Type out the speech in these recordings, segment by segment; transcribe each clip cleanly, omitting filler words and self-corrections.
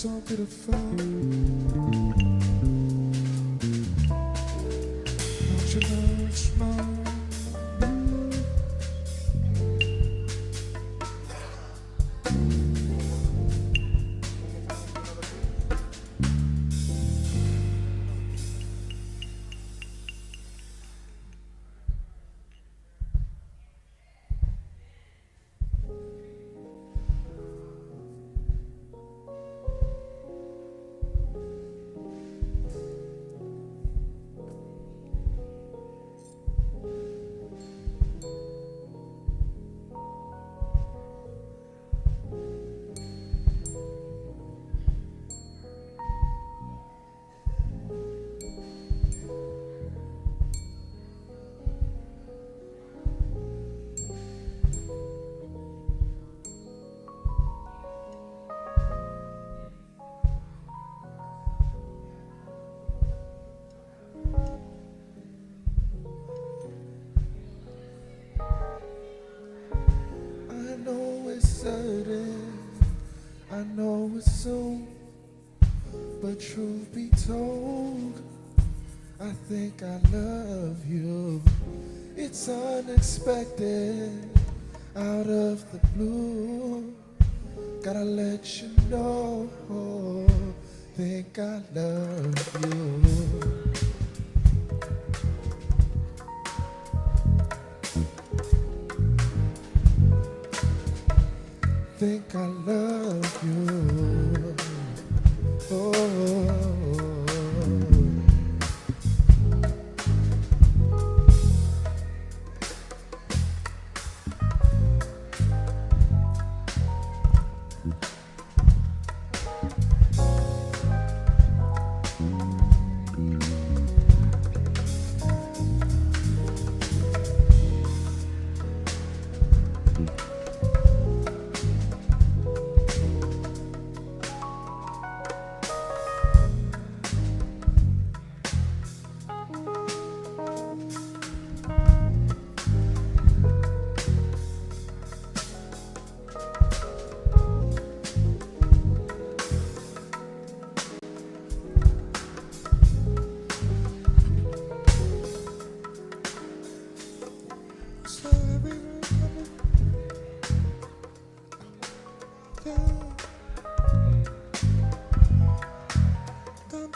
So beautiful. Don't you know it's mine? I know it's soon, but truth be told, I think I love you. It's unexpected, out of the blue. Gotta let you know, think I love you. Think I love you. Oh.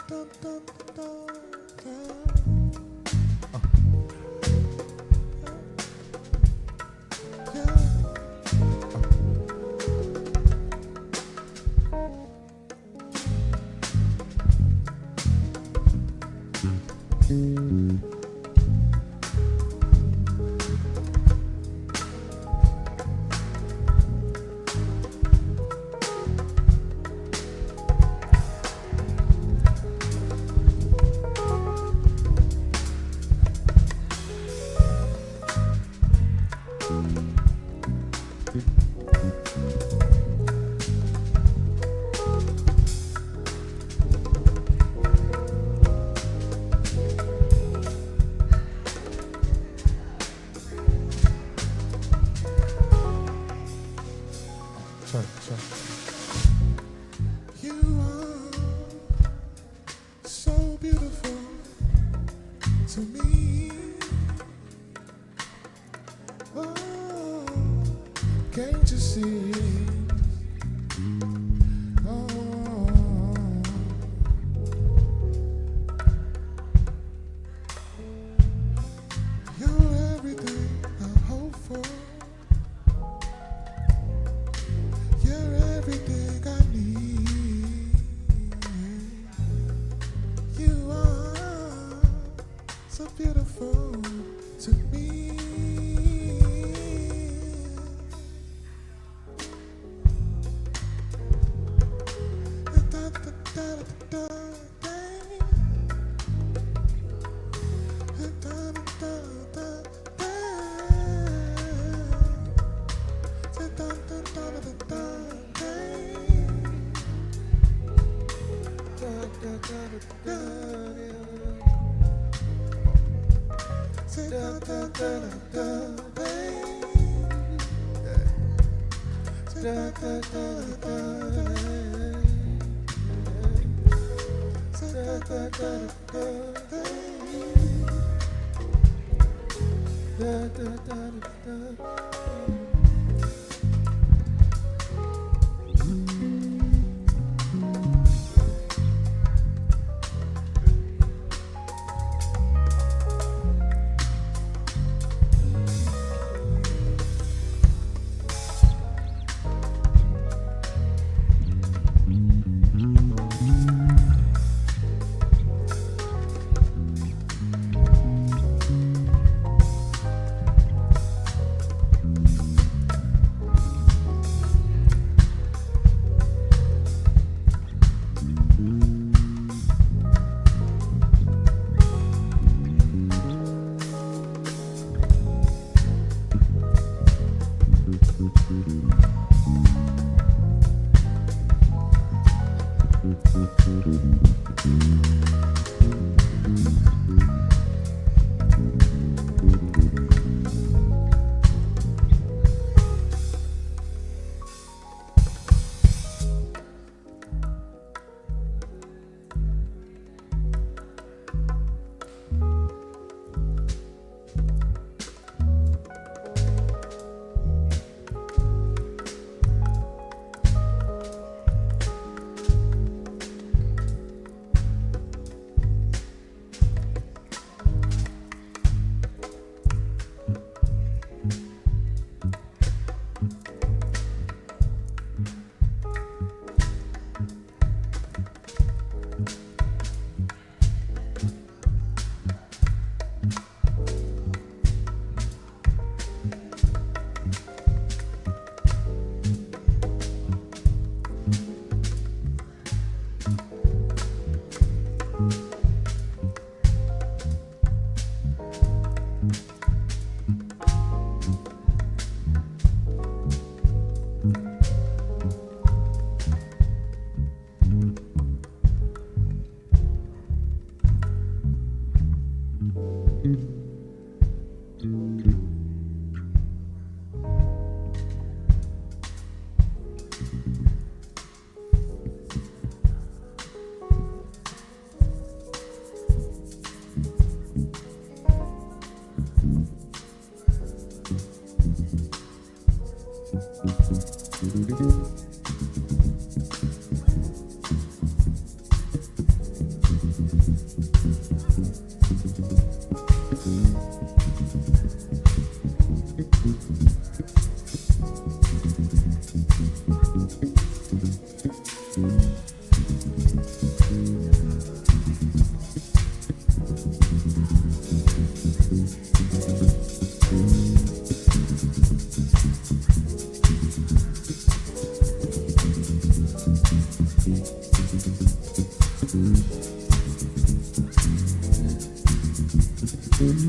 dun, dun, dun, yeah. Sorry. You are so beautiful to me. Oh, can't you see? Oh, you're everything I hope for. You're everything I need. You are so beautiful to me. Da, da, da, da, da, da, da, da, da, da. Say da, da, da, da, da, da. Da, da, da, da, da. Say da, da, da, da, da. Say da, da, da, da, da. Say da, da, da, da, da. Da, da, da, da, da. Everybody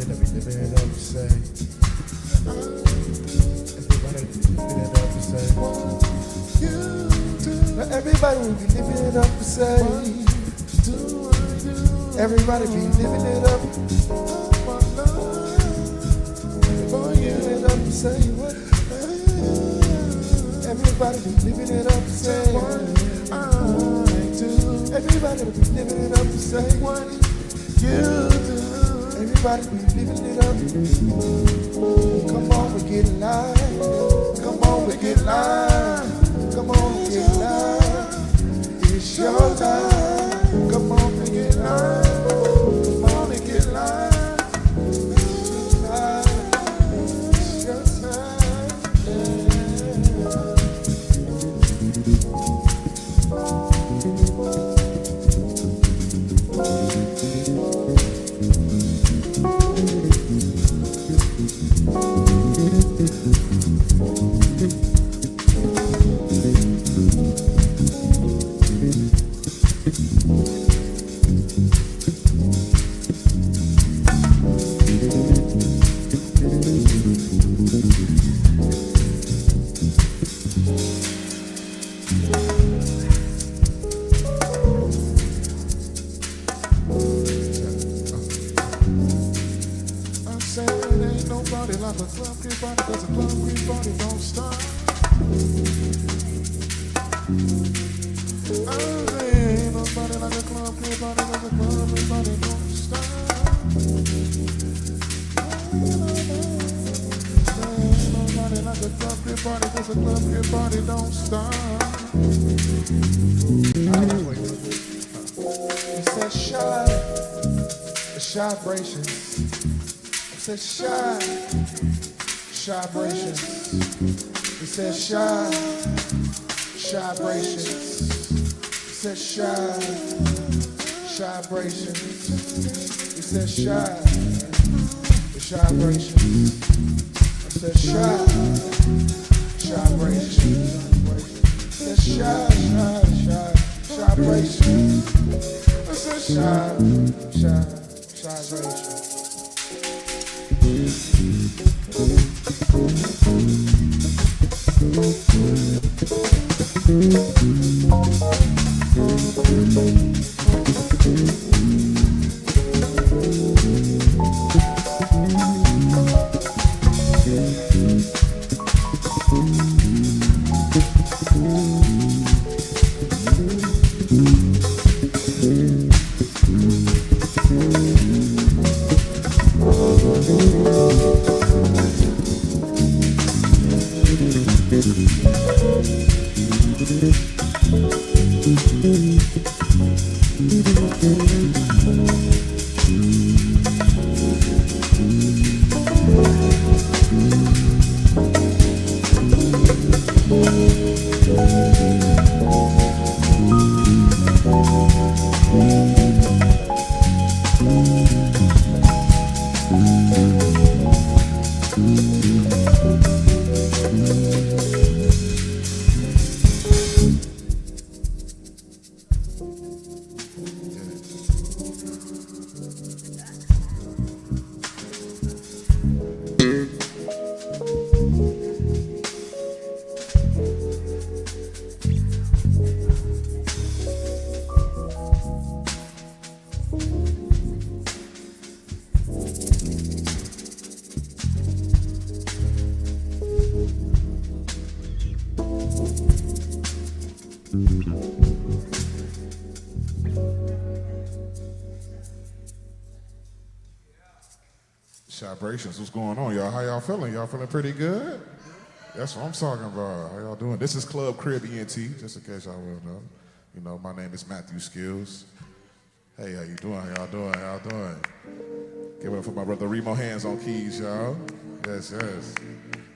that be living it up say. Everybody that be living it up say. Now everybody will be living it up say. Everybody be living it up. Living it up say what? Everybody be living it up say. Everybody be living it up say what you do. Everybody be living it up. Come on, we get live. Come on, we get live. Come on, we get live. It's your time. Come on, we get live. Come on, we get live. It's your time. Like a club creep party, cause a club creep party don't stop. Ain't nobody like a club creep party, cause a club creep party don't stop. Ain't nobody like a club creep party, cause a club creep party don't stop. It says shy, the ChiBrations. It says shy. ChiBrations. It says ChiBrations. It says ChiBrations. It says ChiBrations. It says ChiBrations. It says ChiBrations. It says ChiBrations. ChiBrations, what's going on, y'all? How y'all feeling? Y'all feeling pretty good? That's what I'm talking about. How y'all doing? This is Club Crib ENT, just in case y'all will know. You know, my name is Matthew Skills. Hey, how you doing? How y'all doing? How y'all doing? Give it up for my brother Remo Hands on keys, y'all. Yes, yes.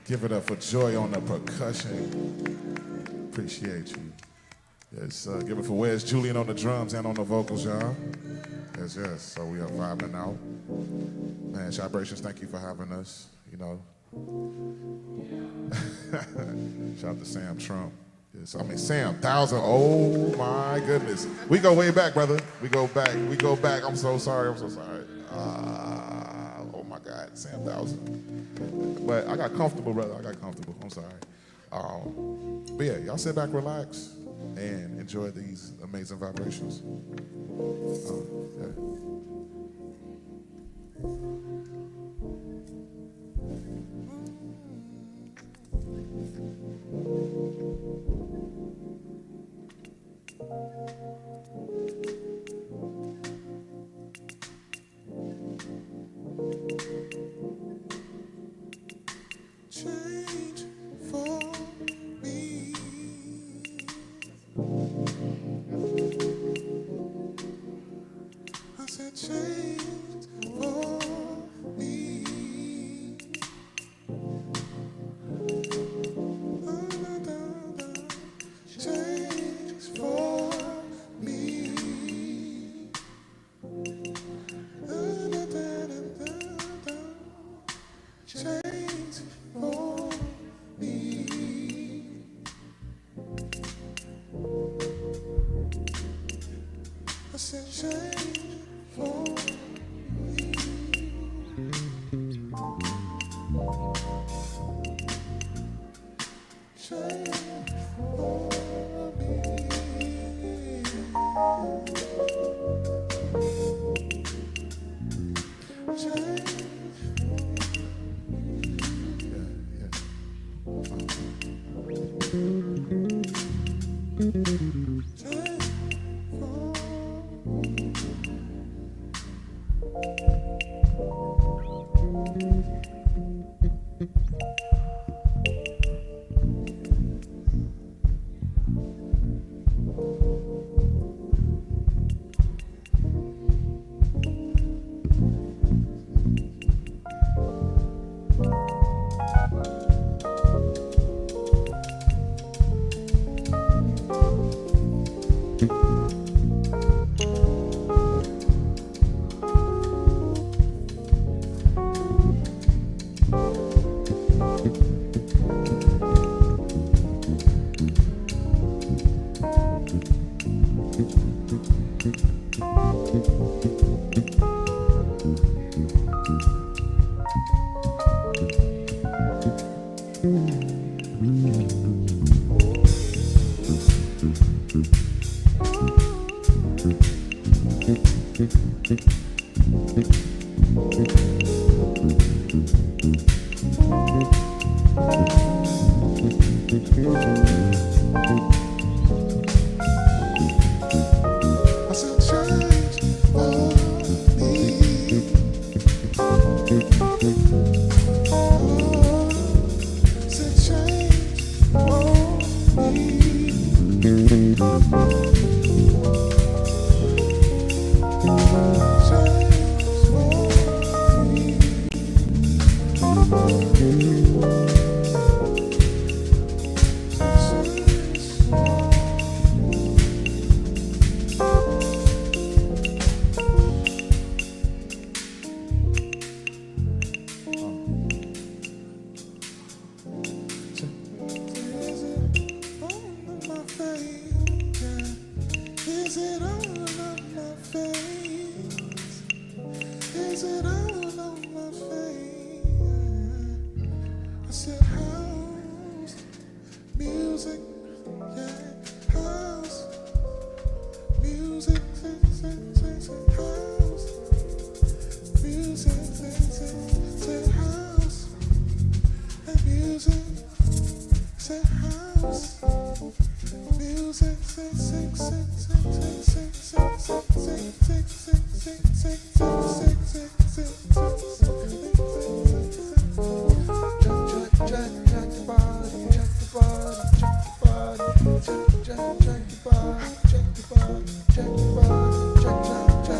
Give it up for Joy on the percussion. Appreciate you. Yes, give it for Wes Julian on the drums and on the vocals, y'all. Yes, yes. So we are vibing out. Man, ChiBrations, thank you for having us. You know. Shout out to Sam Trump. Yes, I mean Sam, 1,000. Oh my goodness. We go way back, brother. We go back. We go back. I'm so sorry. I'm so sorry. Oh my God, Sam 1,000. But I got comfortable, brother. I got comfortable. I'm sorry. But yeah, y'all sit back, relax, and enjoy these amazing vibrations. Yeah. Change for me. I said change for me. Change for me. Change for me. I said change for me. Change for me. Change. I said change for me. Said change for me. Is it all on my face? Is it all on my face? I said house music, yeah, house music, house music, house and music, say house music, sing, sing, sing, sing, sing, sing, sing, sing, sing, sing, sing, sing, sing, sing, sing, jack the body, jack the body, jack the body, jack the body, jack the body, jack the body, jack,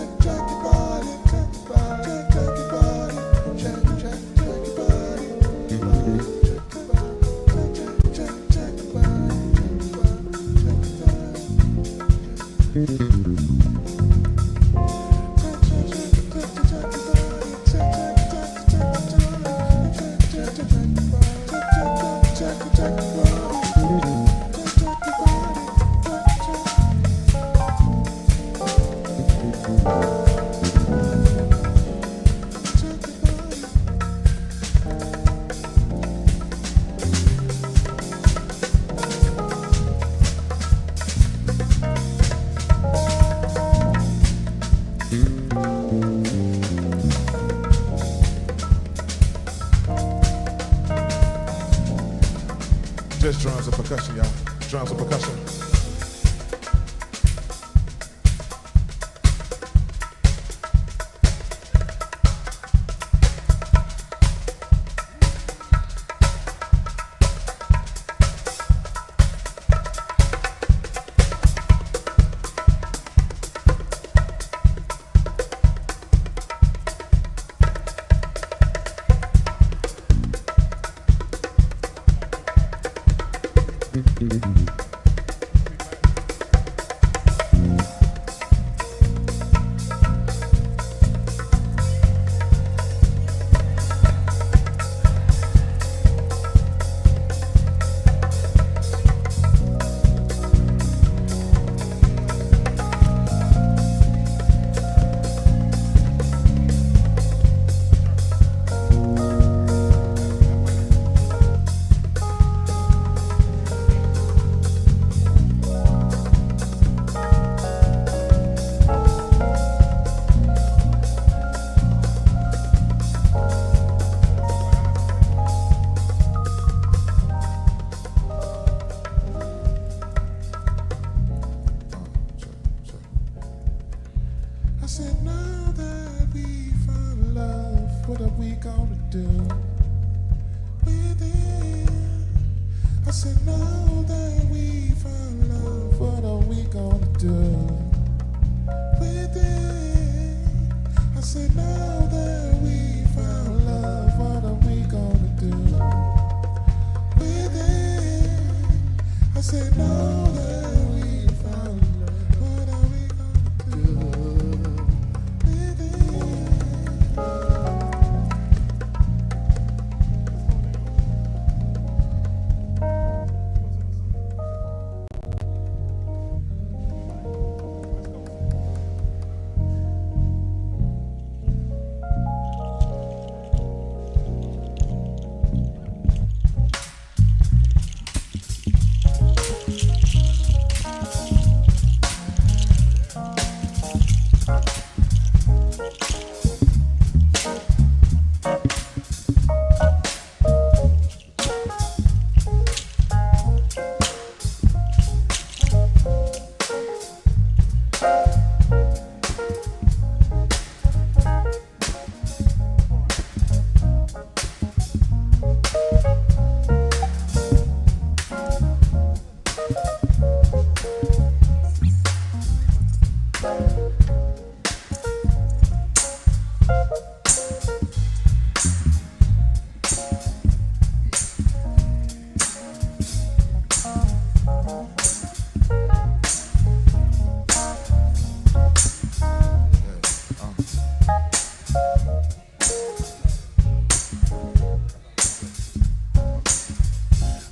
Just drums and percussion, y'all. Drums and percussion. said, now that we found love, what are we gonna do with it? I said, now that we found love, what are we gonna do with it? I said, now that we found love, what are we gonna do with it? I said, now that we found love, what are we gonna do with it?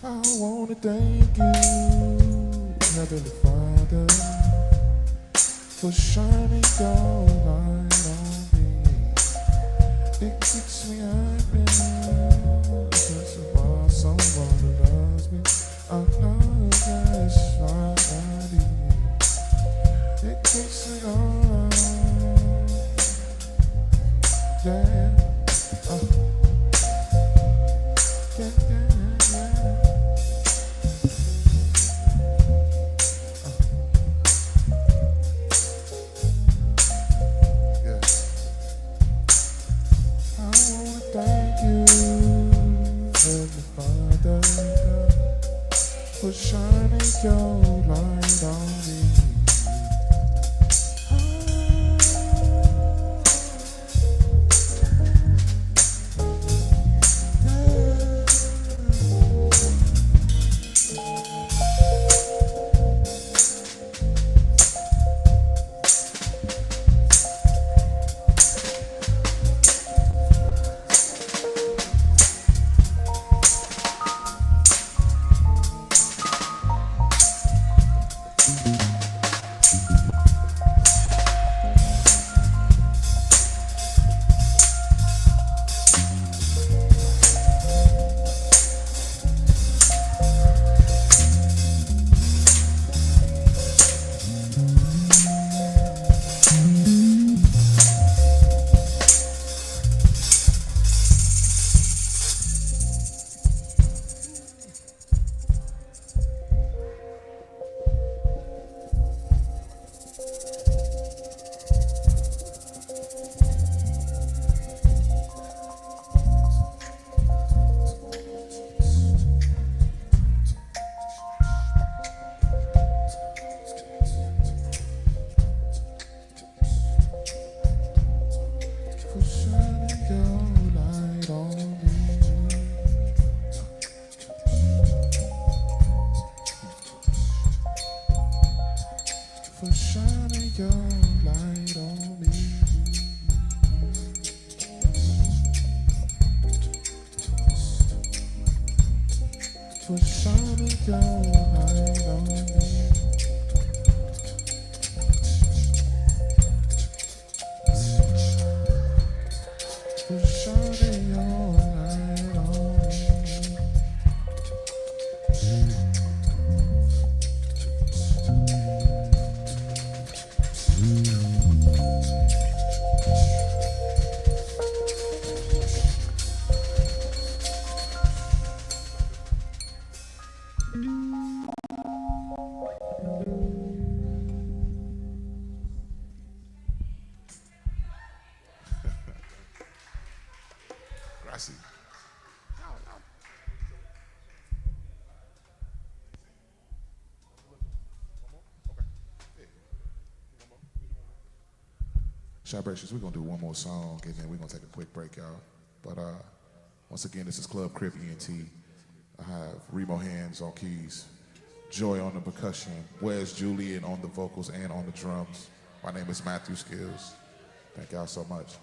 I wanna thank you, Heavenly Father, for shining your light on me. It keeps me happy because of all someone who loves me. I know that's what I need. It keeps me on, yeah. Yeah, yeah, yeah. Thank you, Heavenly Father, for shining your light on me. shining your light on me. For shining your light on me. For shining your light on me. Grassy. ChiBrations, we're gonna do one more song and then we're gonna take a quick break, y'all. But once again, this is Club Crip ENT. I have Remo Hands on keys, Joy on the percussion, Wes Julian on the vocals and on the drums. My name is Matthew Skills. Thank y'all so much.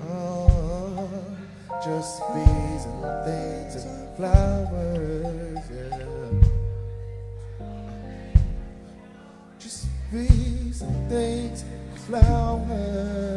Oh, just bees and things and flowers, yeah. Just bees and things and flowers.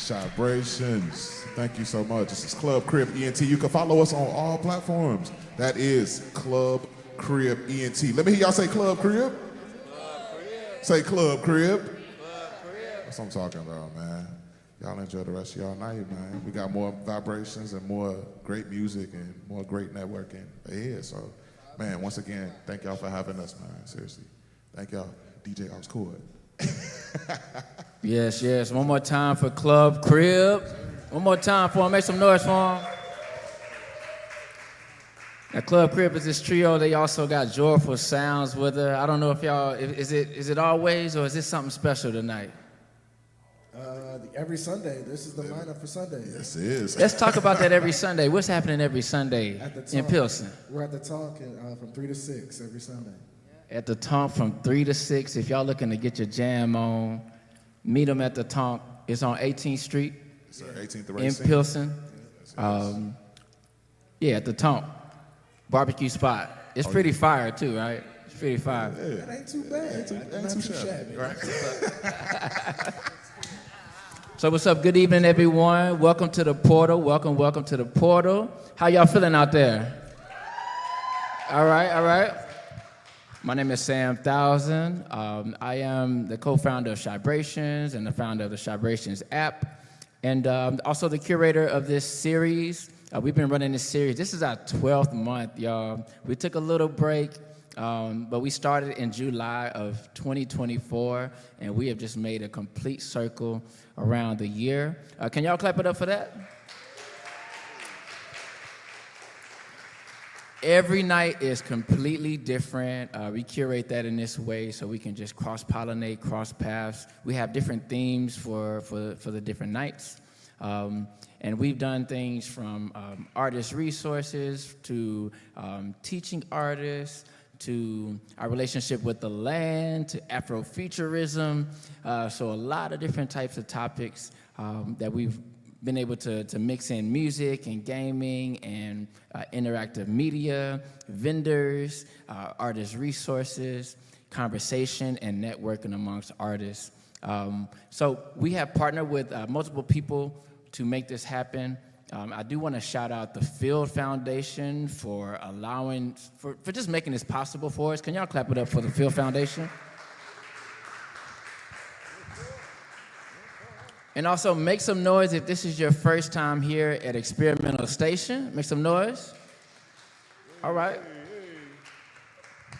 ChiBrations. Thank you so much. This is Club Crib ENT. You can follow us on all platforms. That is Club Crib ENT. Let me hear y'all say Club Crib. Club Crib. Say Club Crib. Club Crib. That's what I'm talking about, man. Y'all enjoy the rest of y'all night, man. We got more vibrations and more great music and more great networking ahead. So, man, once again, thank y'all for having us, man. Seriously. Thank y'all. DJ Oscord. Yes, yes. One more time for Club Crib. One more time for him. Make some noise for him. Club Crib is this trio. They also got Joyful Sounds with her. I don't know if y'all, is it always or is this something special tonight? Every Sunday. This is the lineup for Sunday. Yes, it is. Let's talk about that every Sunday. What's happening every Sunday in Pilsen? We're at the Talk from 3 to 6 every Sunday. At the Tonk from 3 to 6. If y'all looking to get your jam on, meet them at the Tonk. It's on 18th Street. Sir, 18th in Pilsen. Yeah, at the Tonk barbecue spot. It's pretty fire too, right? It's pretty fire. Yeah. That ain't too bad. Ain't too shabby. Right. So what's up? Good evening, everyone. Welcome to the portal. Welcome to the portal. How y'all feeling out there? All right. My name is Sam Thousand. I am the co-founder of ChiBrations and the founder of the ChiBrations app, and also the curator of this series. We've been running this series. This is our 12th month, y'all. We took a little break, but we started in July of 2024, and we have just made a complete circle around the year. Can y'all clap it up for that? Every night is completely different. We curate that in this way so we can just cross-pollinate, cross paths. We have different themes for the different nights. And we've done things from artist resources to teaching artists to our relationship with the land to Afrofuturism. So a lot of different types of topics that we've been able to mix in music and gaming and interactive media, vendors, artist resources, conversation, and networking amongst artists. So we have partnered with multiple people to make this happen. I do want to shout out the Field Foundation for for just making this possible for us. Can y'all clap it up for the Field Foundation? And also make some noise if this is your first time here at Experimental Station. Make some noise. All right.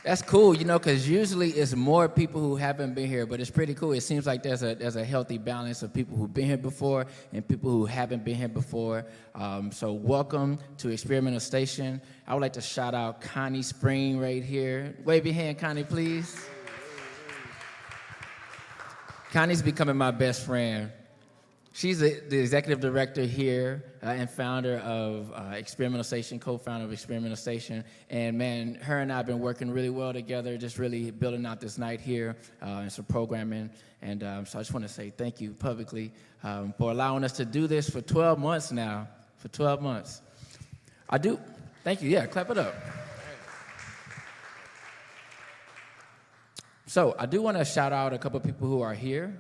That's cool, because usually it's more people who haven't been here, but it's pretty cool. It seems like there's a healthy balance of people who've been here before and people who haven't been here before. So welcome to Experimental Station. I would like to shout out Connie Spring right here. Wave your hand, Connie, please. Connie's becoming my best friend. She's the executive director here and founder of Experimental Station, co-founder of Experimental Station. And man, her and I have been working really well together, just really building out this night here and some programming. And so I just want to say thank you publicly for allowing us to do this for 12 months now, for 12 months. Thank you, yeah, clap it up. So I do want to shout out a couple of people who are here,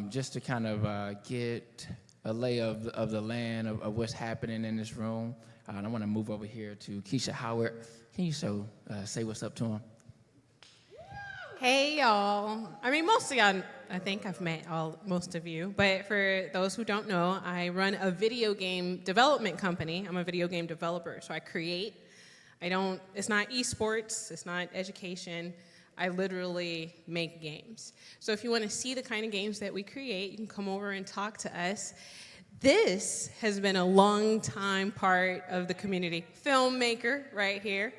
just to kind of get a lay of the land of what's happening in this room. And I want to move over here to Keisha Howard. Can you say what's up to him? Hey, y'all. I mean, most of y'all, I think I've met most of you. But for those who don't know, I run a video game development company. I'm a video game developer, so I create. It's not esports, it's not education. I literally make games. So if you want to see the kind of games that we create, you can come over and talk to us. This has been a long time part of the community. Filmmaker right here.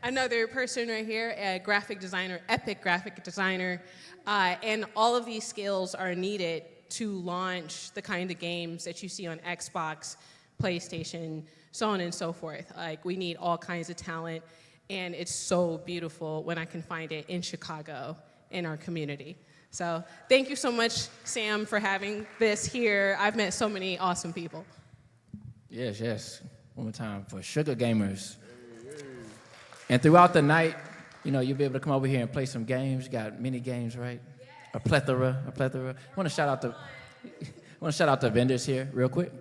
Another person right here, a graphic designer, epic graphic designer. And all of these skills are needed to launch the kind of games that you see on Xbox, PlayStation, so on and so forth. Like, we need all kinds of talent. And it's so beautiful when I can find it in Chicago, in our community. So thank you so much, Sam, for having this here. I've met so many awesome people. Yes. One more time for Sugar Gamers. And throughout the night, you'll be able to come over here and play some games. You got many games, right? A plethora. I want to shout out the vendors here real quick.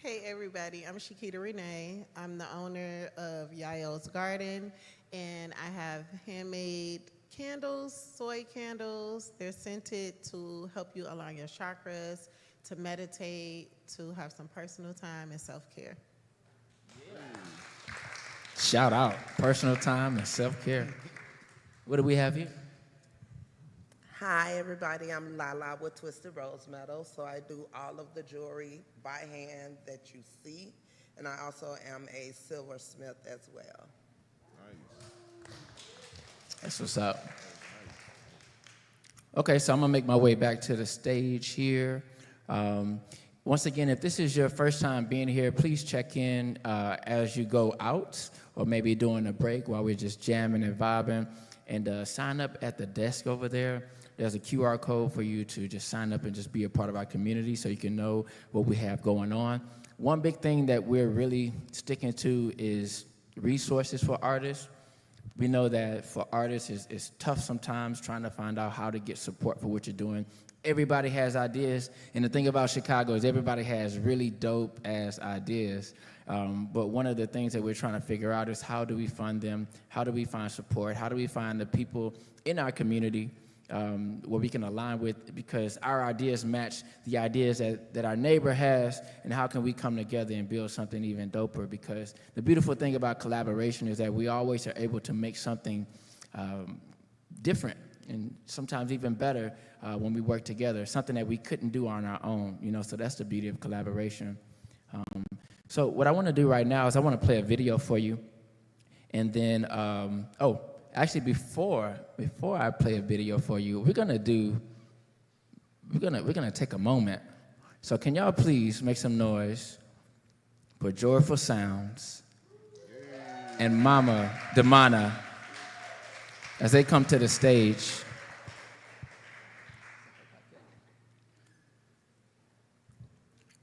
Hey everybody, I'm Shakita Renee. I'm the owner of Yael's Garden, and I have handmade candles, soy candles. They're scented to help you align your chakras, to meditate, to have some personal time and self-care. Shout out, personal time and self-care. What do we have here? Hi, everybody. I'm Lala with Twisted Rose Metal. So I do all of the jewelry by hand that you see, and I also am a silversmith as well. That's what's up. Okay, so I'm gonna make my way back to the stage here. Once again, if this is your first time being here, please check in as you go out, or maybe during a break while we're just jamming and vibing, and sign up at the desk over there. There's a QR code for you to just sign up and just be a part of our community so you can know what we have going on. One big thing that we're really sticking to is resources for artists. We know that for artists, it's tough sometimes trying to find out how to get support for what you're doing. Everybody has ideas, and the thing about Chicago is everybody has really dope-ass ideas. But one of the things that we're trying to figure out is how do we fund them? How do we find support? How do we find the people in our community where we can align with, because our ideas match the ideas that our neighbor has, and how can we come together and build something even doper? Because the beautiful thing about collaboration is that we always are able to make something different and sometimes even better when we work together, something that we couldn't do on our own, you know, so that's the beauty of collaboration. So what I want to do right now is I want to play a video for you, and then, actually, before I play a video for you, we're gonna take a moment. So can y'all please make some noise for Joyful Sounds and Mama Damana as they come to the stage.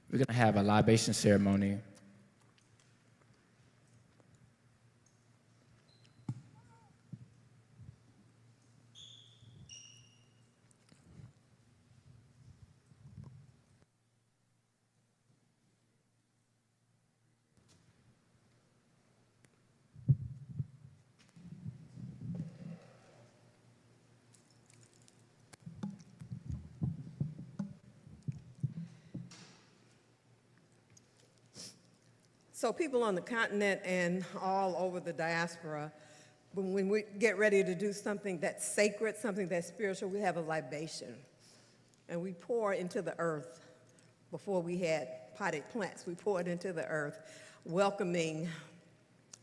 We're gonna have a libation ceremony. So people on the continent and all over the diaspora, when we get ready to do something that's sacred, something that's spiritual, we have a libation. And we pour into the earth. Before we had potted plants, we poured into the earth, welcoming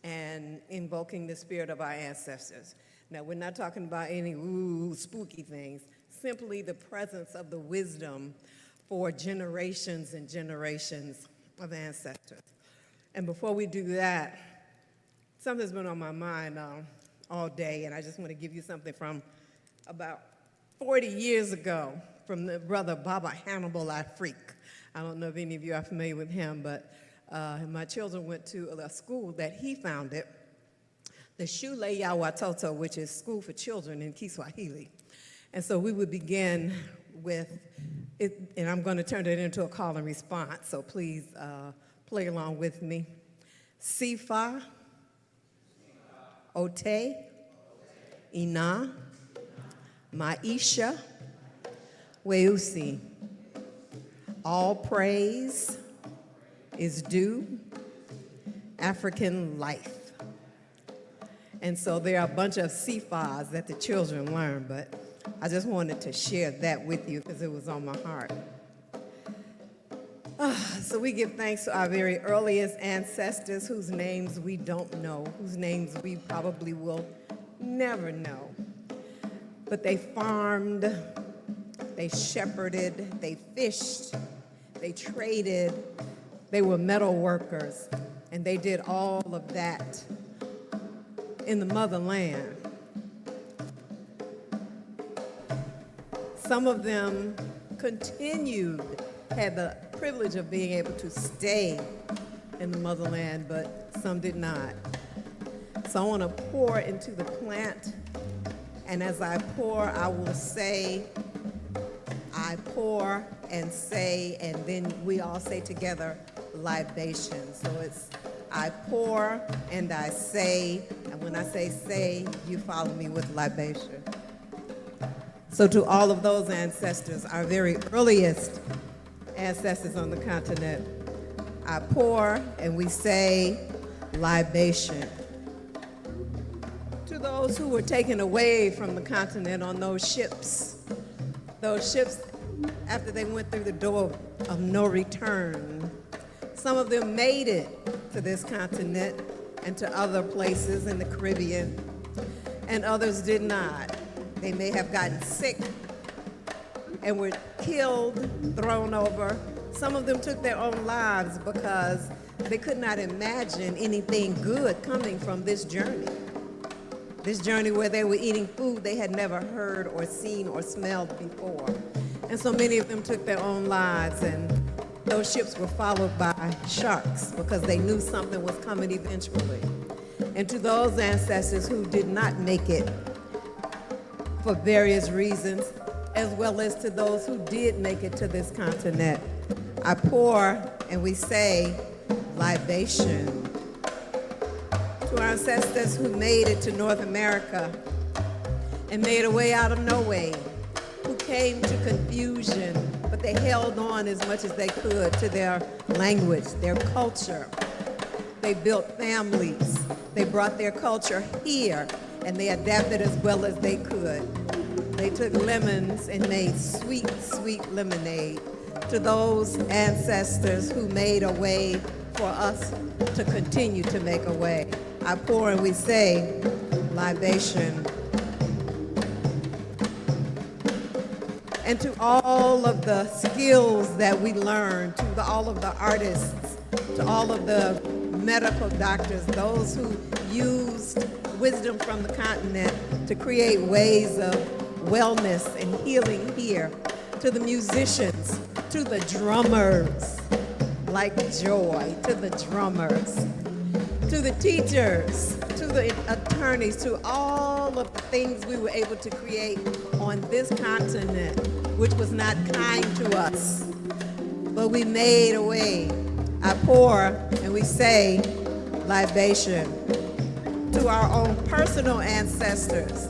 and invoking the spirit of our ancestors. Now, we're not talking about any spooky things, simply the presence of the wisdom for generations and generations of ancestors. And before we do that, something's been on my mind all day, and I just want to give you something from about 40 years ago from the brother Baba Hannibal Afrique. I don't know if any of you are familiar with him, but my children went to a school that he founded, the Shule ya Watoto, which is school for children in Kiswahili. And so we would begin with it, and I'm going to turn it into a call and response, so please play along with me. Sifa, Ote, Ina, Maisha, Weusi. All praise is due African life. And so there are a bunch of sifas that the children learn, but I just wanted to share that with you because it was on my heart. So we give thanks to our very earliest ancestors whose names we don't know, whose names we probably will never know. But they farmed, they shepherded, they fished, they traded, they were metal workers, and they did all of that in the motherland. Some of them continued, had the privilege of being able to stay in the motherland, but some did not. So I want to pour into the plant, and as I pour, I will say, I pour and say, and then we all say together, libation. So it's I pour and I say, and when I say, you follow me with libation. So to all of those ancestors, our very earliest ancestors on the continent, I pour and we say libation. To those who were taken away from the continent on those ships after they went through the door of no return, some of them made it to this continent and to other places in the Caribbean, and others did not. They may have gotten sick and were killed, thrown over. Some of them took their own lives because they could not imagine anything good coming from this journey. This journey where they were eating food they had never heard or seen or smelled before. And so many of them took their own lives, and those ships were followed by sharks because they knew something was coming eventually. And to those ancestors who did not make it for various reasons, as well as to those who did make it to this continent, I pour and we say libation. To our ancestors who made it to North America and made a way out of no way, who came to confusion, but they held on as much as they could to their language, their culture. They built families. They brought their culture here, and they adapted as well as they could. They took lemons and made sweet, sweet lemonade. To those ancestors who made a way for us to continue to make a way, I pour and we say libation. And to all of the skills that we learned, to all of the artists, to all of the medical doctors, those who used wisdom from the continent to create ways of wellness and healing here, to the musicians, to the drummers, like Joy, to the drummers, to the teachers, to the attorneys, to all of the things we were able to create on this continent, which was not kind to us, but we made a way. I pour and we say libation. To our own personal ancestors,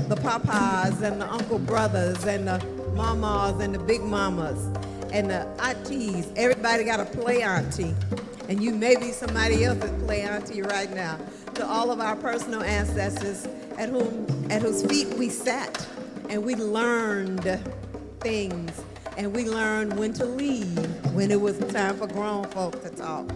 the papas and the uncle brothers and the mamas and the big mamas and the aunties. Everybody got a play auntie, and you may be somebody else's play auntie right now. To all of our personal ancestors at whose feet we sat, and we learned things, and we learned when to leave when it was time for grown folk to talk.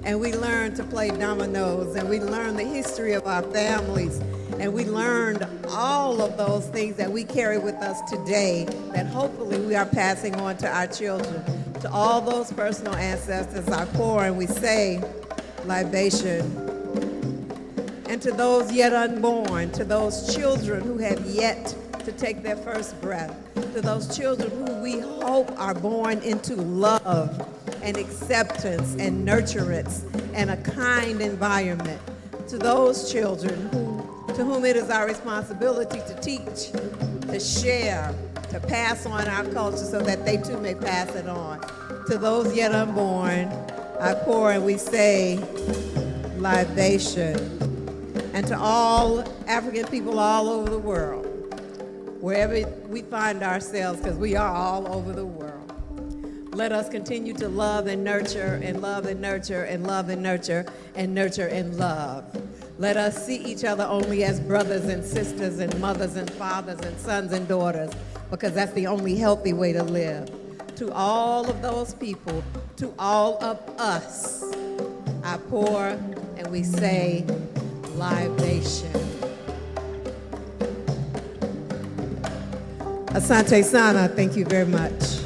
And we learned to play dominoes, and we learned the history of our families, and we learned all of those things that we carry with us today that hopefully we are passing on to our children. To all those personal ancestors, I pour and we say libation. And to those yet unborn, to those children who have yet to take their first breath, to those children who we hope are born into love and acceptance and nurturance and a kind environment, to those children to whom it is our responsibility to teach, to share, to pass on our culture so that they too may pass it on. To those yet unborn, I pour and we say libation. And to all African people all over the world, wherever we find ourselves, because we are all over the world, let us continue to love and nurture and love and nurture and love and nurture and nurture and love. Let us see each other only as brothers and sisters and mothers and fathers and sons and daughters, because that's the only healthy way to live. To all of those people, to all of us, I pour and we say libation. Asante Sana, thank you very much.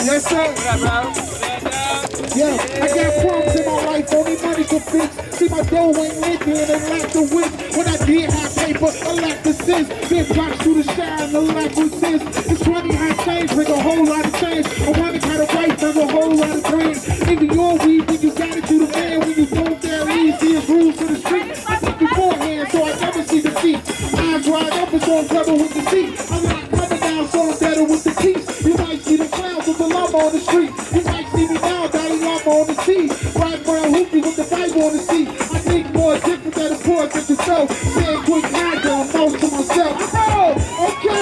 Yes, sir. What up, bro? Yeah, I got problems in my life, only money can fix. See, my dough ain't liquid and lack the wit. When I did have paper, I lack the sense. Big blocks through the shine, no lack of sense. It's funny how change bring a whole lot of change. I wanna kind of white bring a whole lot of green. Even your weed, when you got it through the man, when you don't dare leave, see it's rules to the street. I think beforehand, so I never see defeat. Eyes wide open, so I'm clever with the seat. I'm not coming down, so I'm better with the teeth. You might see the clowns with the llama on the street. You might see me now, Daddy Llama on the tee. Right brown hoopy with the Bible on the seat. I think more different than the poor than the show. Saying quick hide, I'm most to myself. Oh, okay, I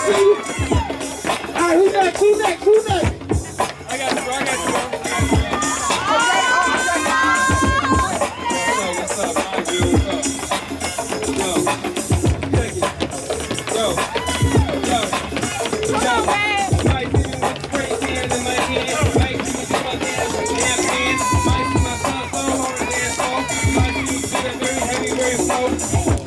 see you. All right, who next? I got you, bro. What's up? How you doing? What's up? Check it. Yo. Might see me with the spray can in my hand. Might see me with my dance with the damn hand. Might see my son on the dance floor. Might see me with a very heavy, very slow.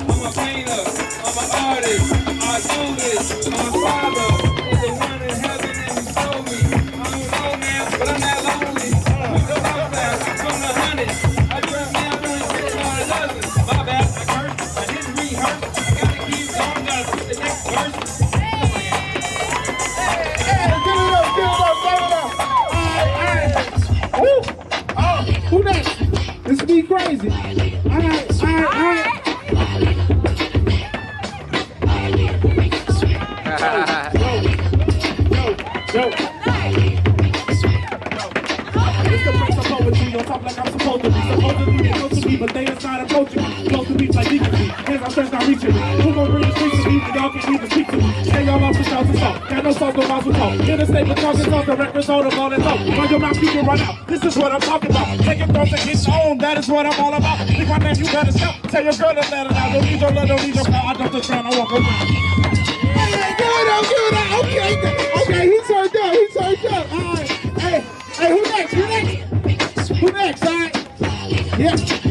I'm a painter. I'm an artist. I do this. My father is the one in heaven and he showed me. I don't know now, but I'm not lonely. We go outside from the hundreds. I dress now doing shit on a dozen. My bad, I cursed. I didn't rehearse. I gotta keep going, gotta see the next verse. Who next? This be crazy. All right. Yo. It's the place of poetry. Don't talk like I'm supposed to be. Supposed to be close to me, but they inside approaching me. Close to me like decency. Hands on stretched, not reaching me. Who gon' bring the streets to me when y'all can't even speak to me? Hey, y'all lost the shout to talk. Got no songs, no mouths to talk. In the state with talking songs, the records hold up on and talk. Run your mouth, you can run out. This is what I'm talking about. Take your thoughts and get on. That is what I'm all about. Think my man, you better stop. Tell your girl to let it out. Don't need your love, don't need your power. I don't just drown, I walk around. Hey, give it up. Okay, he turned up. All right. Hey, who next? All right.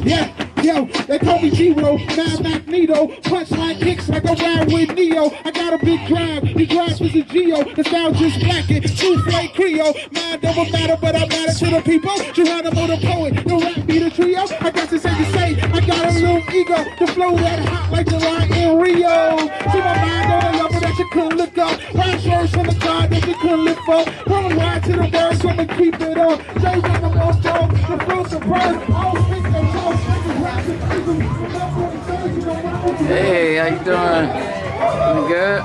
Yeah. Yo, they call me G-Ro, Mad Magneto. Punchline kicks like a ride with Neo. I got a big crowd, the grass is a Geo. The style just blackened, souffle Creole. Mind don't matter, but I matter to the people. Geronimo the poet, the rap be the trio. I got to say, I got a little ego. The flow that hot like July in Rio. See my mind on a level that you couldn't look up. Rhyme words from the God that you couldn't lift up. Run wide to the birds, so I'ma keep it up. Jay with the most dog, the flow superb. I don't think they know. Hey, how you doing? You good?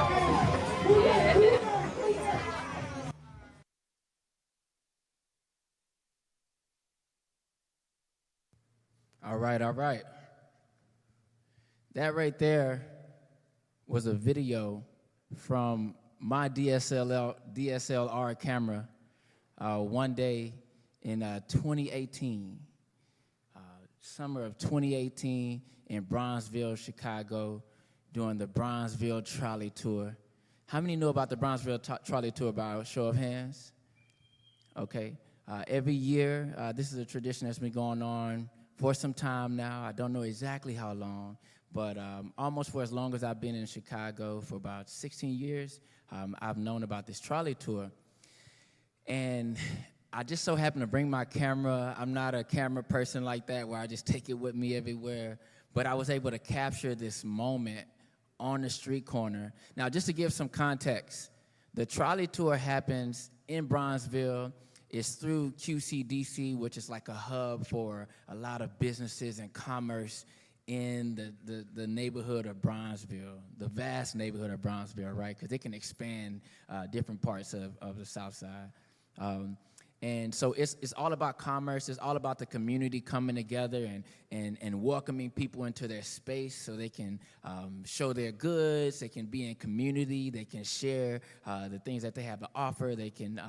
All right. That right there was a video from my DSLR camera one day in 2018. Summer of 2018 in Bronzeville, Chicago, during the Bronzeville Trolley Tour. How many know about the Bronzeville Trolley Tour by a show of hands? Okay. Every year, this is a tradition that's been going on for some time now. I don't know exactly how long, but almost for as long as I've been in Chicago, for about 16 years, I've known about this trolley tour. And I just so happen to bring my camera. I'm not a camera person like that where I just take it with me everywhere, but I was able to capture this moment on the street corner. Now, just to give some context, the trolley tour happens in Bronzeville. It's through QCDC, which is like a hub for a lot of businesses and commerce in the neighborhood of Bronzeville, the vast neighborhood of Bronzeville, right? Because it can expand different parts of the South Side. And so it's all about commerce. It's all about the community coming together and welcoming people into their space so they can show their goods. They can be in community. They can share the things that they have to offer. They can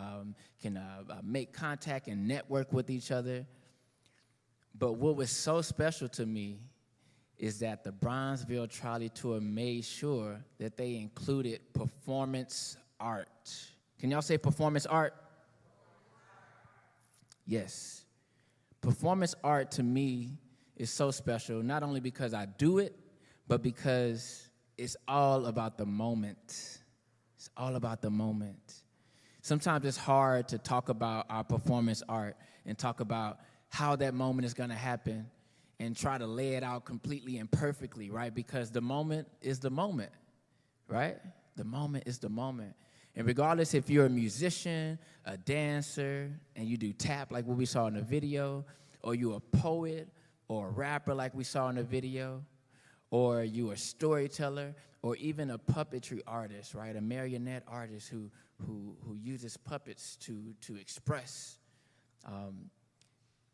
make contact and network with each other. But what was so special to me is that the Bronzeville Trolley Tour made sure that they included performance art. Can y'all say performance art? Yes. Performance art to me is so special, not only because I do it, but because it's all about the moment. It's all about the moment. Sometimes it's hard to talk about our performance art and talk about how that moment is going to happen and try to lay it out completely and perfectly, right? Because the moment is the moment, right? The moment is the moment. And regardless if you're a musician, a dancer, and you do tap like what we saw in the video, or you're a poet or a rapper like we saw in the video, or you a storyteller, or even a puppetry artist, right? A marionette artist who uses puppets to express.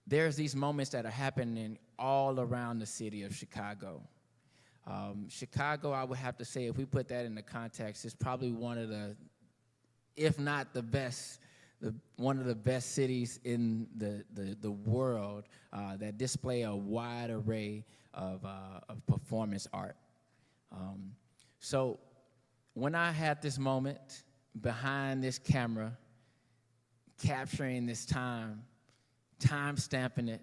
There's these moments that are happening all around the city of Chicago. Chicago, I would have to say, if we put that in the context, is probably one of the, if not the best, one of the best cities in the world that display a wide array of performance art. So when I had this moment behind this camera, capturing this time stamping it,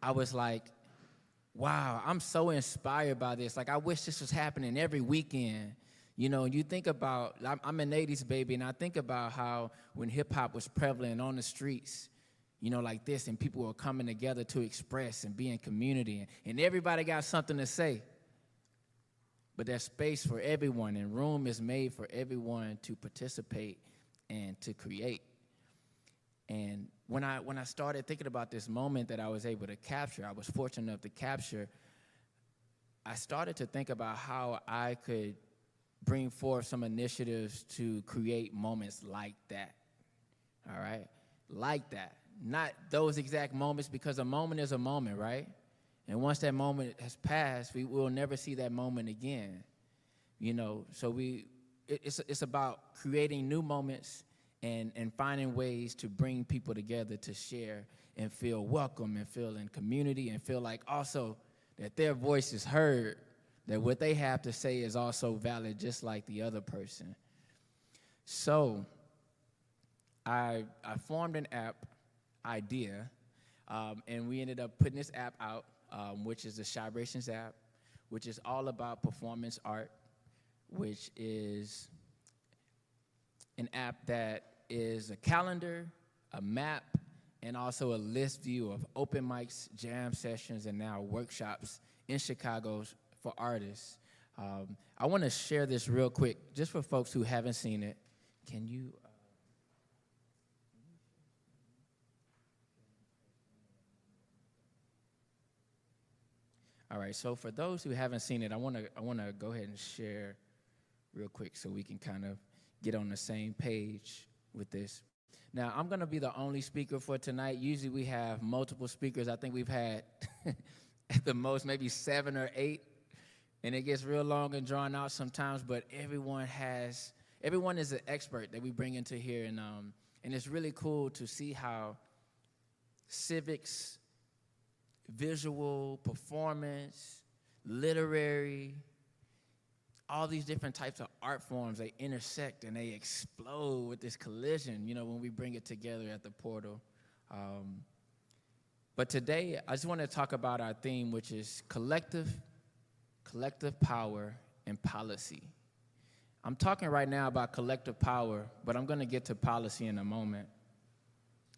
I was like, wow, I'm so inspired by this. Like, I wish this was happening every weekend. You know, you think about, I'm an 80s baby, and I think about how when hip-hop was prevalent on the streets, you know, like this, and people were coming together to express and be in community, and everybody got something to say. But there's space for everyone, and room is made for everyone to participate and to create. And when I started thinking about this moment that I was able to capture, I was fortunate enough to capture, I started to think about how I could bring forth some initiatives to create moments like that, all right? Like that. Not those exact moments, because a moment is a moment, right? And once that moment has passed, we will never see that moment again, you know? So it's about creating new moments and finding ways to bring people together to share and feel welcome and feel in community and feel like also that their voice is heard, that what they have to say is also valid just like the other person. So I formed an app idea, and we ended up putting this app out, which is the ChiBrations app, which is all about performance art, which is an app that is a calendar, a map, and also a list view of open mics, jam sessions, and now workshops in Chicago for artists. I want to share this real quick, just for folks who haven't seen it. Can you? All right, so for those who haven't seen it, I want to go ahead and share real quick so we can kind of get on the same page with this. Now, I'm going to be the only speaker for tonight. Usually we have multiple speakers. I think we've had at the most maybe 7 or 8, and it gets real long and drawn out sometimes, but everyone is an expert that we bring into here, and it's really cool to see how civics, visual, performance, literary, all these different types of art forms, they intersect and they explode with this collision, you know, when we bring it together at the portal. But today, I just want to talk about our theme, which is collective power and policy. I'm talking right now about collective power, but I'm going to get to policy in a moment.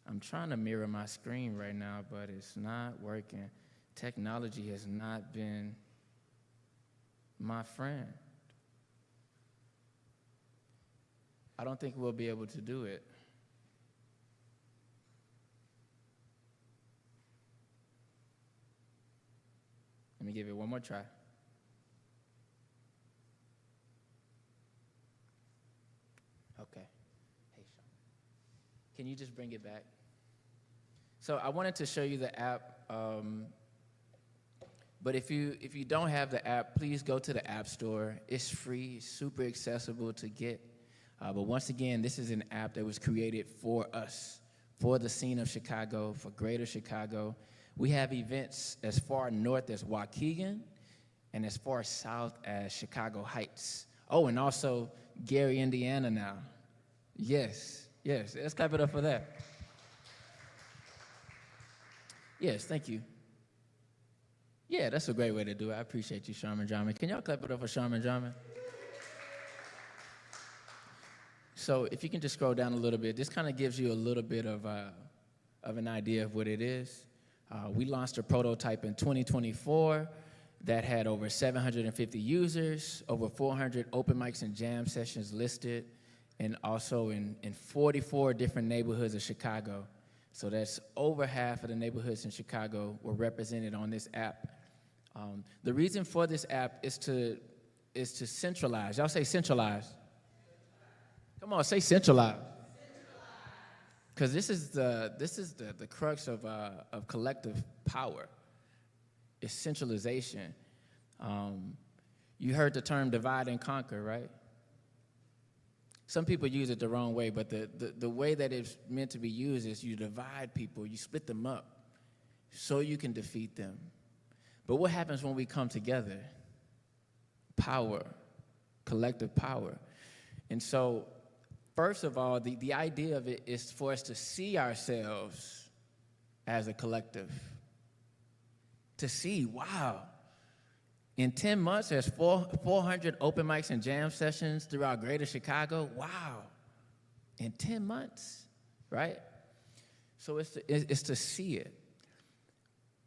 I'm trying to mirror my screen right now, but it's not working. Technology has not been my friend. I don't think we'll be able to do it. Let me give it one more try. Okay. Hey, Sean. Can you just bring it back? So I wanted to show you the app, but if you don't have the app, please go to the App Store. It's free, it's super accessible to get. But once again, this is an app that was created for us, for the scene of Chicago, for greater Chicago. We have events as far north as Waukegan and as far south as Chicago Heights. Oh, and also Gary, Indiana now. Yes, let's clap it up for that. Yes, thank you. Yeah, that's a great way to do it. I appreciate you, Sharman Jarman. Can y'all clap it up for Sharman Jarman? So if you can just scroll down a little bit, this kind of gives you a little bit of of an idea of what it is. We launched a prototype in 2024 that had over 750 users, over 400 open mics and jam sessions listed, and also in 44 different neighborhoods of Chicago. So that's over half of the neighborhoods in Chicago were represented on this app. The reason for this app is to centralize. Y'all say centralize. Come on, say centralize. Because this is the crux of collective power. It's centralization. You heard the term divide and conquer, right? Some people use it the wrong way, but the way that it's meant to be used is you divide people, you split them up so you can defeat them. But what happens when we come together? Power, collective power. And so, first of all, the idea of it is for us to see ourselves as a collective. To see, wow, in 10 months, there's 400 open mics and jam sessions throughout greater Chicago. Wow, in 10 months, right? So it's to see it.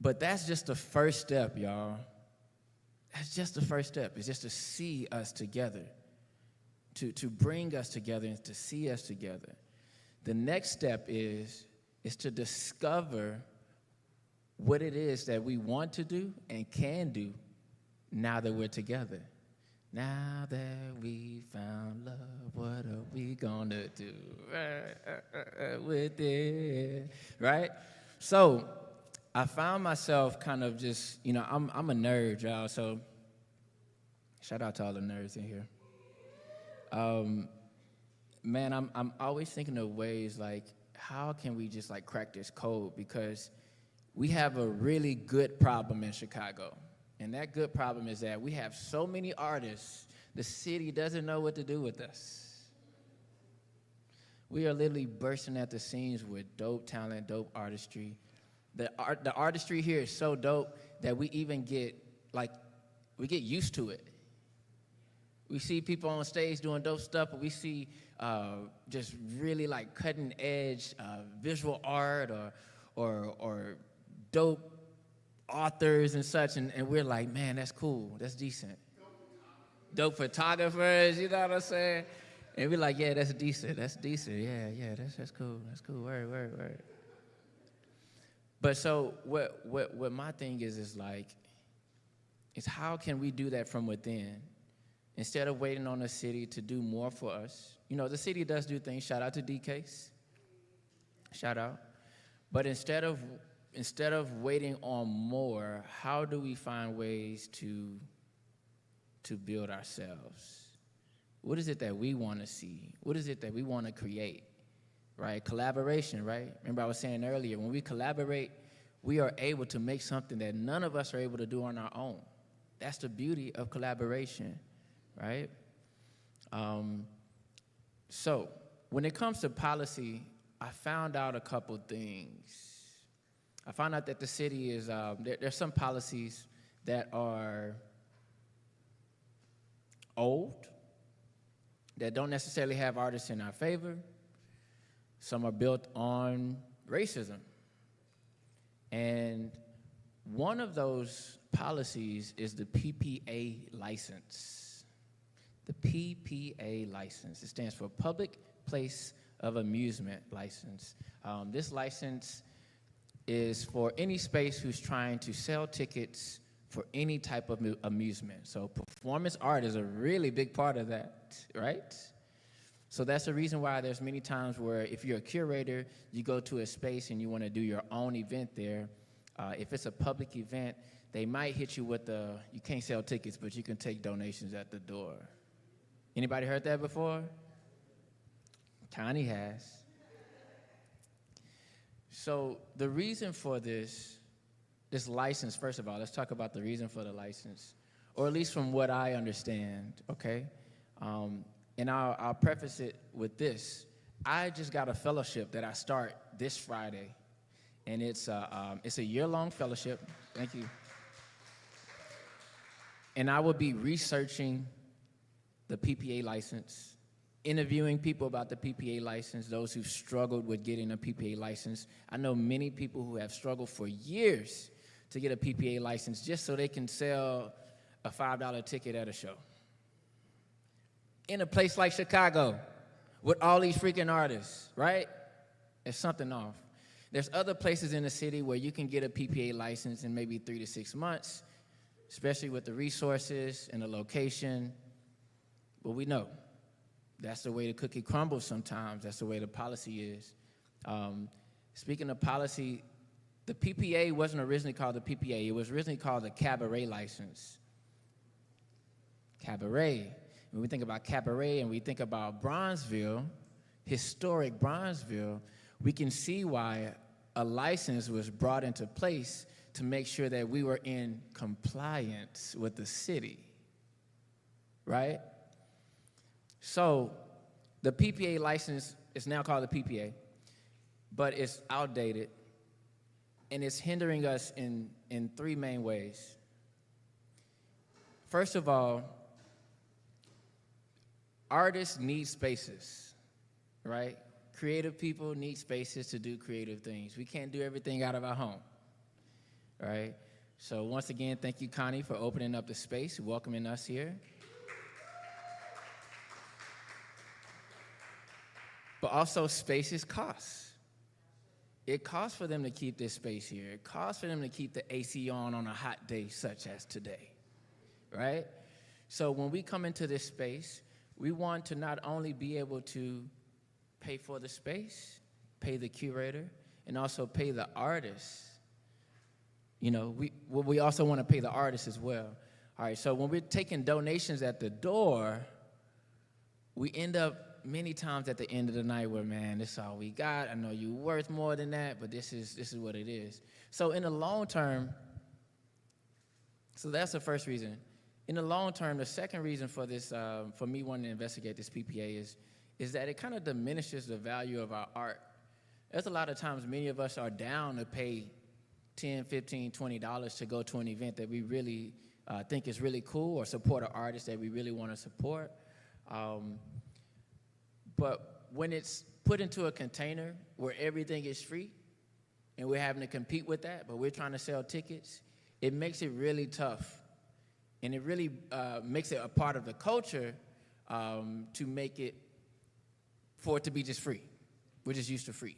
But that's just the first step, y'all. That's just the first step. It's just to see us together, to bring us together and to see us together. The next step is to discover what it is that we want to do and can do now that we're together. Now that we found love, what are we gonna do with it, right? So I found myself kind of just, I'm a nerd, y'all, so shout out to all the nerds in here. Man, I'm always thinking of ways like, how can we just like crack this code? Because we have a really good problem in Chicago. And that good problem is that we have so many artists, the city doesn't know what to do with us. We are literally bursting at the seams with dope talent, dope artistry. The artistry here is so dope that we even get used to it. We see people on stage doing dope stuff, but we see just really like cutting edge visual art or dope authors and such, and we're like, man, that's cool, that's decent. Dope photographers, you know what I'm saying? And we're like, yeah, that's decent, yeah, that's cool, word. But so what my thing is how can we do that from within? Instead of waiting on the city to do more for us. The city does do things. Shout out to DCase. Shout out. But instead of waiting on more, how do we find ways to build ourselves? What is it that we want to see? What is it that we want to create? Right? Collaboration, right? Remember I was saying earlier, when we collaborate, we are able to make something that none of us are able to do on our own. That's the beauty of collaboration, right? So when it comes to policy, I found out a couple things. I found out that the city is, there's some policies that are old, that don't necessarily have artists in our favor. Some are built on racism. And one of those policies is the PPA license. The PPA license. It stands for Public Place of Amusement license. This license is for any space who's trying to sell tickets for any type of amusement. So performance art is a really big part of that, right? So that's the reason why there's many times where if you're a curator, you go to a space and you want to do your own event there. If it's a public event, they might hit you with you can't sell tickets, but you can take donations at the door. Anybody heard that before? Connie has. So the reason for this license, first of all, let's talk about the reason for the license, or at least from what I understand, okay? And I'll preface it with this. I just got a fellowship that I start this Friday, and it's a year-long fellowship. Thank you. And I will be researching the PPA license, interviewing people about the PPA license, those who've struggled with getting a PPA license. I know many people who have struggled for years to get a PPA license just so they can sell a $5 ticket at a show. In a place like Chicago, with all these freaking artists, right? There's something off. There's other places in the city where you can get a PPA license in maybe 3 to 6 months, especially with the resources and the location. But we know that's the way the cookie crumbles sometimes. That's the way the policy is. Speaking of policy, the PPA wasn't originally called the PPA. It was originally called the Cabaret license. Cabaret. When we think about Cabaret and we think about Bronzeville, historic Bronzeville, we can see why a license was brought into place to make sure that we were in compliance with the city, right? So the PPA license is now called the PPA, but it's outdated, and it's hindering us in 3 main ways. First of all, artists need spaces, right? Creative people need spaces to do creative things. We can't do everything out of our home, right? So once again, thank you, Connie, for opening up the space, welcoming us here. But also, spaces cost. It costs for them to keep this space here. It costs for them to keep the AC on a hot day such as today, right? So when we come into this space, we want to not only be able to pay for the space, pay the curator, and also pay the artist. You know, we also want to pay the artist as well. All right, so when we're taking donations at the door, we end up many times at the end of the night where, man, this is all we got. I know you're worth more than that, but this is what it is. So in the long term, so that's the first reason. In the long term, the second reason for this, for me wanting to investigate this PPA is that it kind of diminishes the value of our art. There's a lot of times many of us are down to pay $10, $15, $20 to go to an event that we really think is really cool, or support an artist that we really want to support. But when it's put into a container where everything is free and we're having to compete with that, but we're trying to sell tickets, it makes it really tough. And it really makes it a part of the culture to make it, for it to be just free. We're just used to free,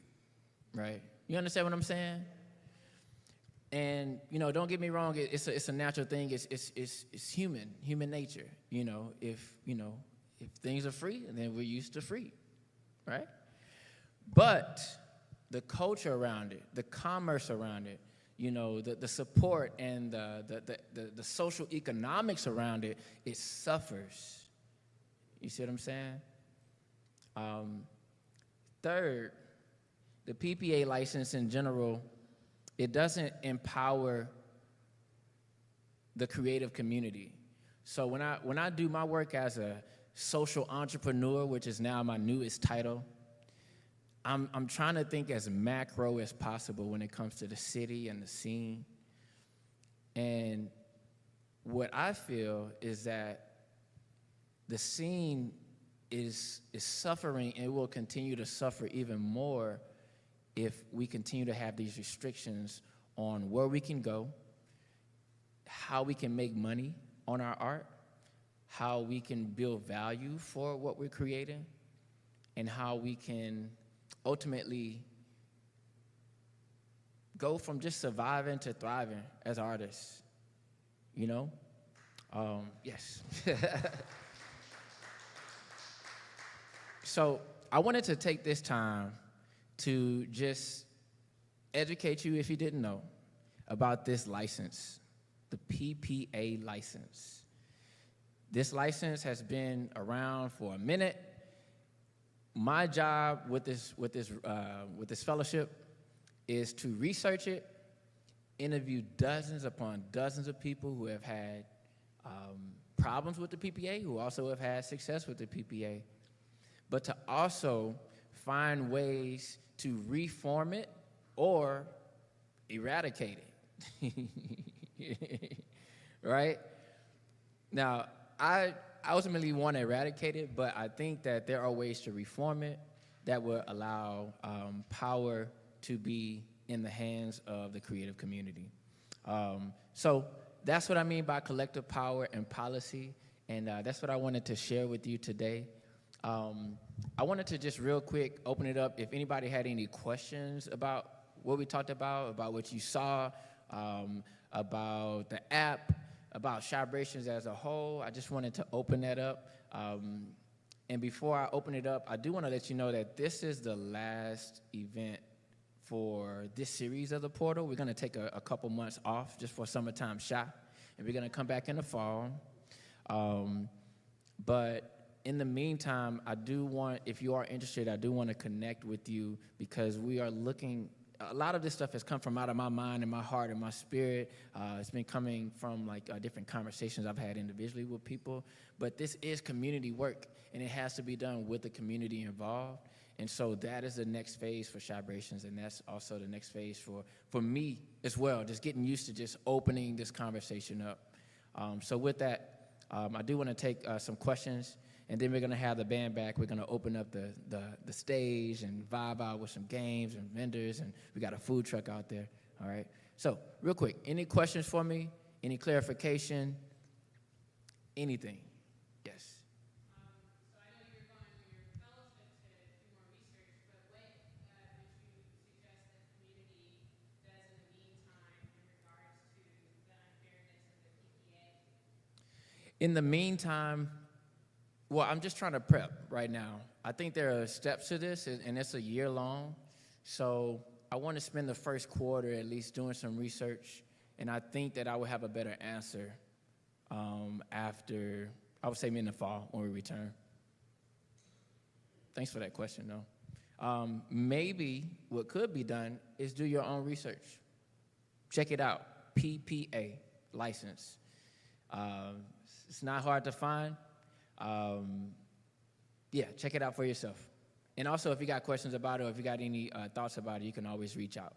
right? You understand what I'm saying? And, you know, don't get me wrong, it's a natural thing. It's human nature. If things are free, then we're used to free, right? But the culture around it, the commerce around it, the support and the social economics around it, it suffers. You see what I'm saying? Third, the PPA license in general, it doesn't empower the creative community. So when I do my work as a social entrepreneur, which is now my newest title, I'm trying to think as macro as possible when it comes to the city and the scene. And what I feel is that the scene is suffering, and will continue to suffer even more if we continue to have these restrictions on where we can go, how we can make money on our art, how we can build value for what we're creating, and how we can ultimately go from just surviving to thriving as artists, Yes. So I wanted to take this time to just educate you, if you didn't know, about this license, the PPA license. This license has been around for a minute. My job with this fellowship is to research it, interview dozens upon dozens of people who have had problems with the PPA, who also have had success with the PPA, but to also find ways to reform it or eradicate it. Right? Now, I ultimately want to eradicate it, but I think that there are ways to reform it that would allow power to be in the hands of the creative community. So that's what I mean by collective power and policy, and that's what I wanted to share with you today. I wanted to just real quick open it up if anybody had any questions about what we talked about what you saw, about the app, about ChiBrations as a whole. I just wanted to open that up. And before I open it up, I do want to let you know that this is the last event for this series of the portal. We're going to take a couple months off just for summertime shop, and we're going to come back in the fall. But in the meantime, I do want, if you are interested, I do want to connect with you because we are looking. A lot of this stuff has come from out of my mind and my heart and my spirit. It's been coming from like different conversations I've had individually with people. But this is community work, and it has to be done with the community involved. And so that is the next phase for ChiBrations, and that's also the next phase for me as well, just getting used to just opening this conversation up. So with that, I do want to take some questions. And then we're going to have the band back. We're going to open up the stage and vibe out with some games and vendors. And we got a food truck out there. All right. So real quick, any questions for me? Any clarification? Anything? Yes. So I know you're going for your fellowship to do more research, but what would you suggest that community does in the meantime in regards to the unfairness of the PPA? In the meantime, well, I'm just trying to prep right now. I think there are steps to this, and it's a year long. So I want to spend the first quarter at least doing some research, and I think that I will have a better answer after, I would say in the fall when we return. Thanks for that question, though. Maybe what could be done is do your own research. Check it out, PPA license. It's not hard to find. Yeah, check it out for yourself. And also, if you got questions about it or if you got any thoughts about it, you can always reach out.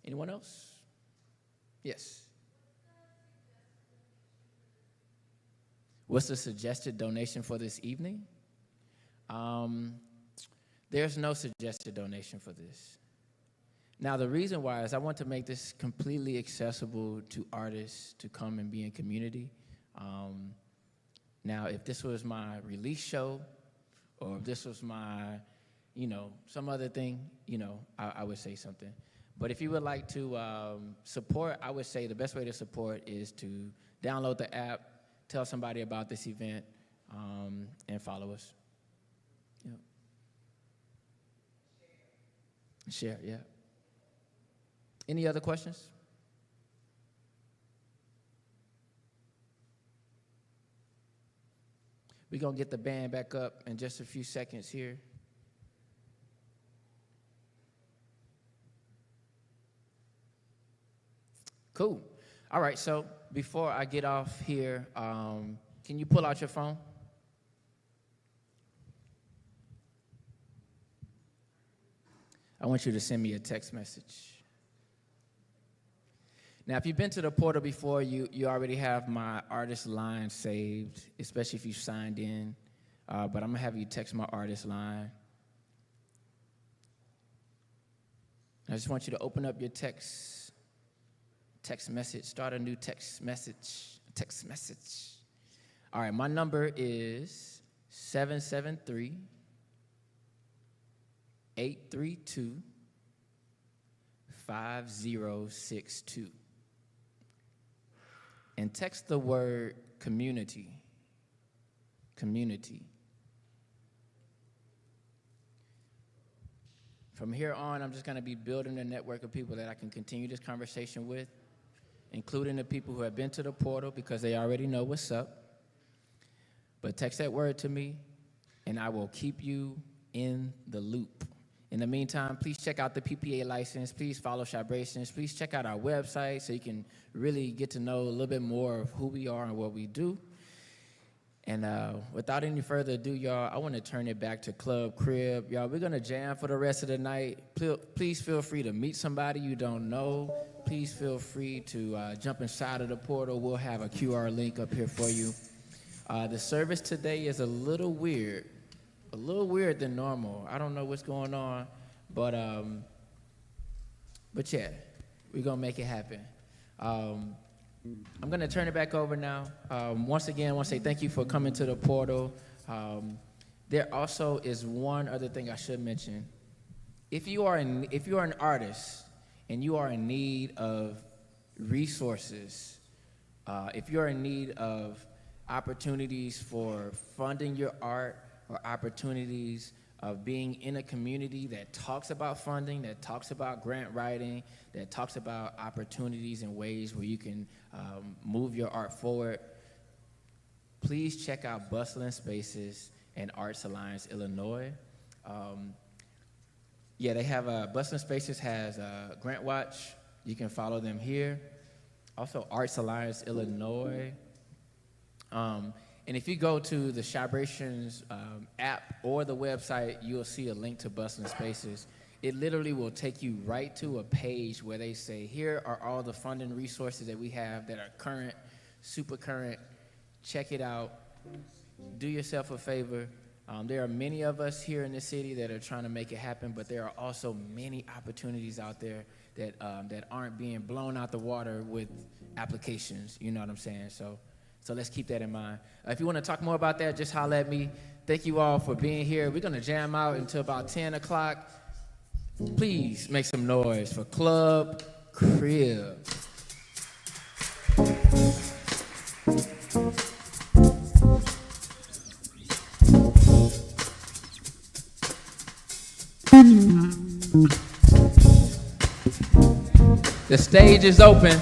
Anyone else? Yes. What's the suggested donation for this evening? There's no suggested donation for this. Now, the reason why is I want to make this completely accessible to artists to come and be in community. Now, if this was my release show or if this was my, some other thing, I would say something. But if you would like to support, I would say the best way to support is to download the app, tell somebody about this event, and follow us. Yep. Share, yeah. Any other questions? We're going to get the band back up in just a few seconds here. Cool. All right, so before I get off here, can you pull out your phone? I want you to send me a text message. Now, if you've been to the portal before, you already have my artist line saved, especially if you signed in. But I'm going to have you text my artist line. I just want you to open up your text message, start a new text message. All right, my number is 773-832-5062. And text the word community. Community. From here on, I'm just going to be building a network of people that I can continue this conversation with, including the people who have been to the portal because they already know what's up. But text that word to me, and I will keep you in the loop. In the meantime, please check out the PPA license. Please follow ChiBrations. Please check out our website so you can really get to know a little bit more of who we are and what we do. And without any further ado, y'all, I want to turn it back to Club Crib. Y'all, we're going to jam for the rest of the night. Please feel free to meet somebody you don't know. Please feel free to jump inside of the portal. We'll have a QR link up here for you. The service today is a little weird than normal. I don't know what's going on, but yeah, we're going to make it happen. I'm going to turn it back over now. Once again, I want to say thank you for coming to the portal. There also is one other thing I should mention. If you are an artist and you are in need of resources, if you're in need of opportunities for funding your art or opportunities of being in a community that talks about funding, that talks about grant writing, that talks about opportunities and ways where you can move your art forward, please check out Bustling Spaces and Arts Alliance Illinois. They have Bustling Spaces has Grant Watch. You can follow them here. Also, Arts Alliance Illinois. And if you go to the ChiBrations app or the website, you'll see a link to Bustling Spaces. It literally will take you right to a page where they say, here are all the funding resources that we have that are current, super current. Check it out. Do yourself a favor. There are many of us here in this city that are trying to make it happen, but there are also many opportunities out there that aren't being blown out the water with applications. You know what I'm saying? So let's keep that in mind. If you want to talk more about that, just holler at me. Thank you all for being here. We're going to jam out until about 10 o'clock. Please make some noise for Club Crib. The stage is open.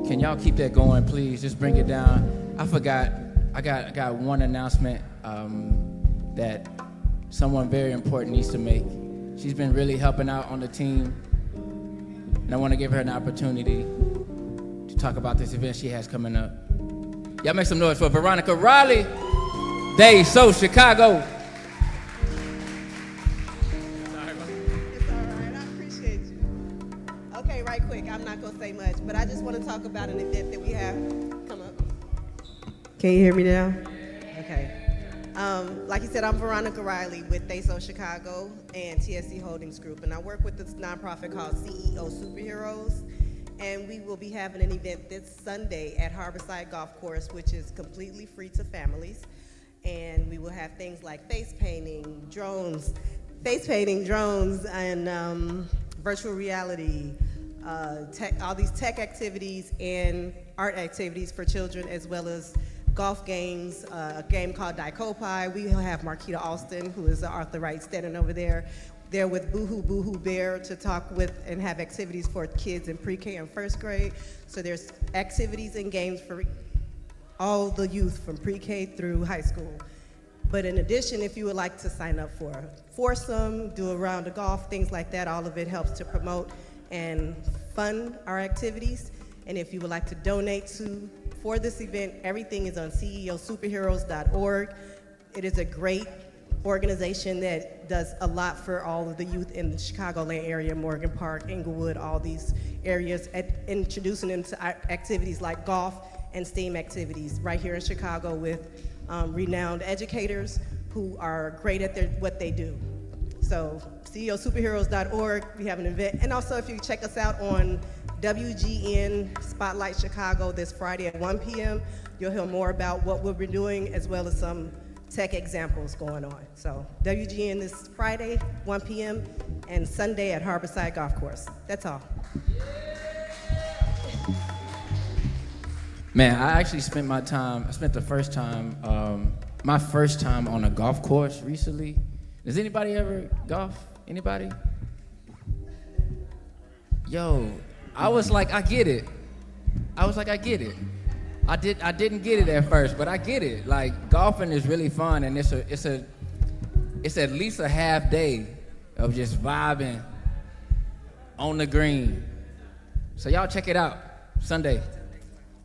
Can y'all keep that going, please? Just bring it down. I forgot. I got one announcement that someone very important needs to make. She's been really helping out on the team, and I want to give her an opportunity to talk about this event she has coming up. Y'all make some noise for Veronica Riley. They So Chicago. It's all right. I appreciate you. Okay, right quick. I'm not going to say much, but I just want to talk about an event that we have. Come up. Can you hear me now? Okay. Like you said, I'm Veronica Riley with They So Chicago and TSC Holdings Group, and I work with this nonprofit called CEO Superheroes. And we will be having an event this Sunday at Harborside Golf Course, which is completely free to families. And we will have things like face painting, drones, and virtual reality, all these tech activities and art activities for children, as well as golf games, a game called Daikopai. We will have Marquita Alston, who is the Arthur Wright standing over there. They're with Boohoo Boohoo Bear to talk with and have activities for kids in pre-K and first grade. So there's activities and games for all the youth from pre-K through high school. But in addition, if you would like to sign up for a foursome, do a round of golf, things like that, all of it helps to promote and fund our activities. And if you would like to donate for this event, everything is on ceosuperheroes.org. It is a great organization that does a lot for all of the youth in the Chicagoland area, Morgan Park, Inglewood, all these areas, introducing them to activities like golf and STEAM activities right here in Chicago with renowned educators who are great at what they do. So ceosuperheroes.org, we have an event. And also if you check us out on WGN Spotlight Chicago this Friday at 1 p.m., you'll hear more about what we'll be doing as well as some tech examples going on. So WGN this Friday, 1 p.m., and Sunday at Harborside Golf Course. That's all. Man, I actually spent my first time on a golf course recently. Does anybody ever golf? Anybody? Yo, I was like, I get it. I didn't get it at first, but I get it. Like, golfing is really fun, and it's at least a half day of just vibing on the green. So y'all check it out Sunday.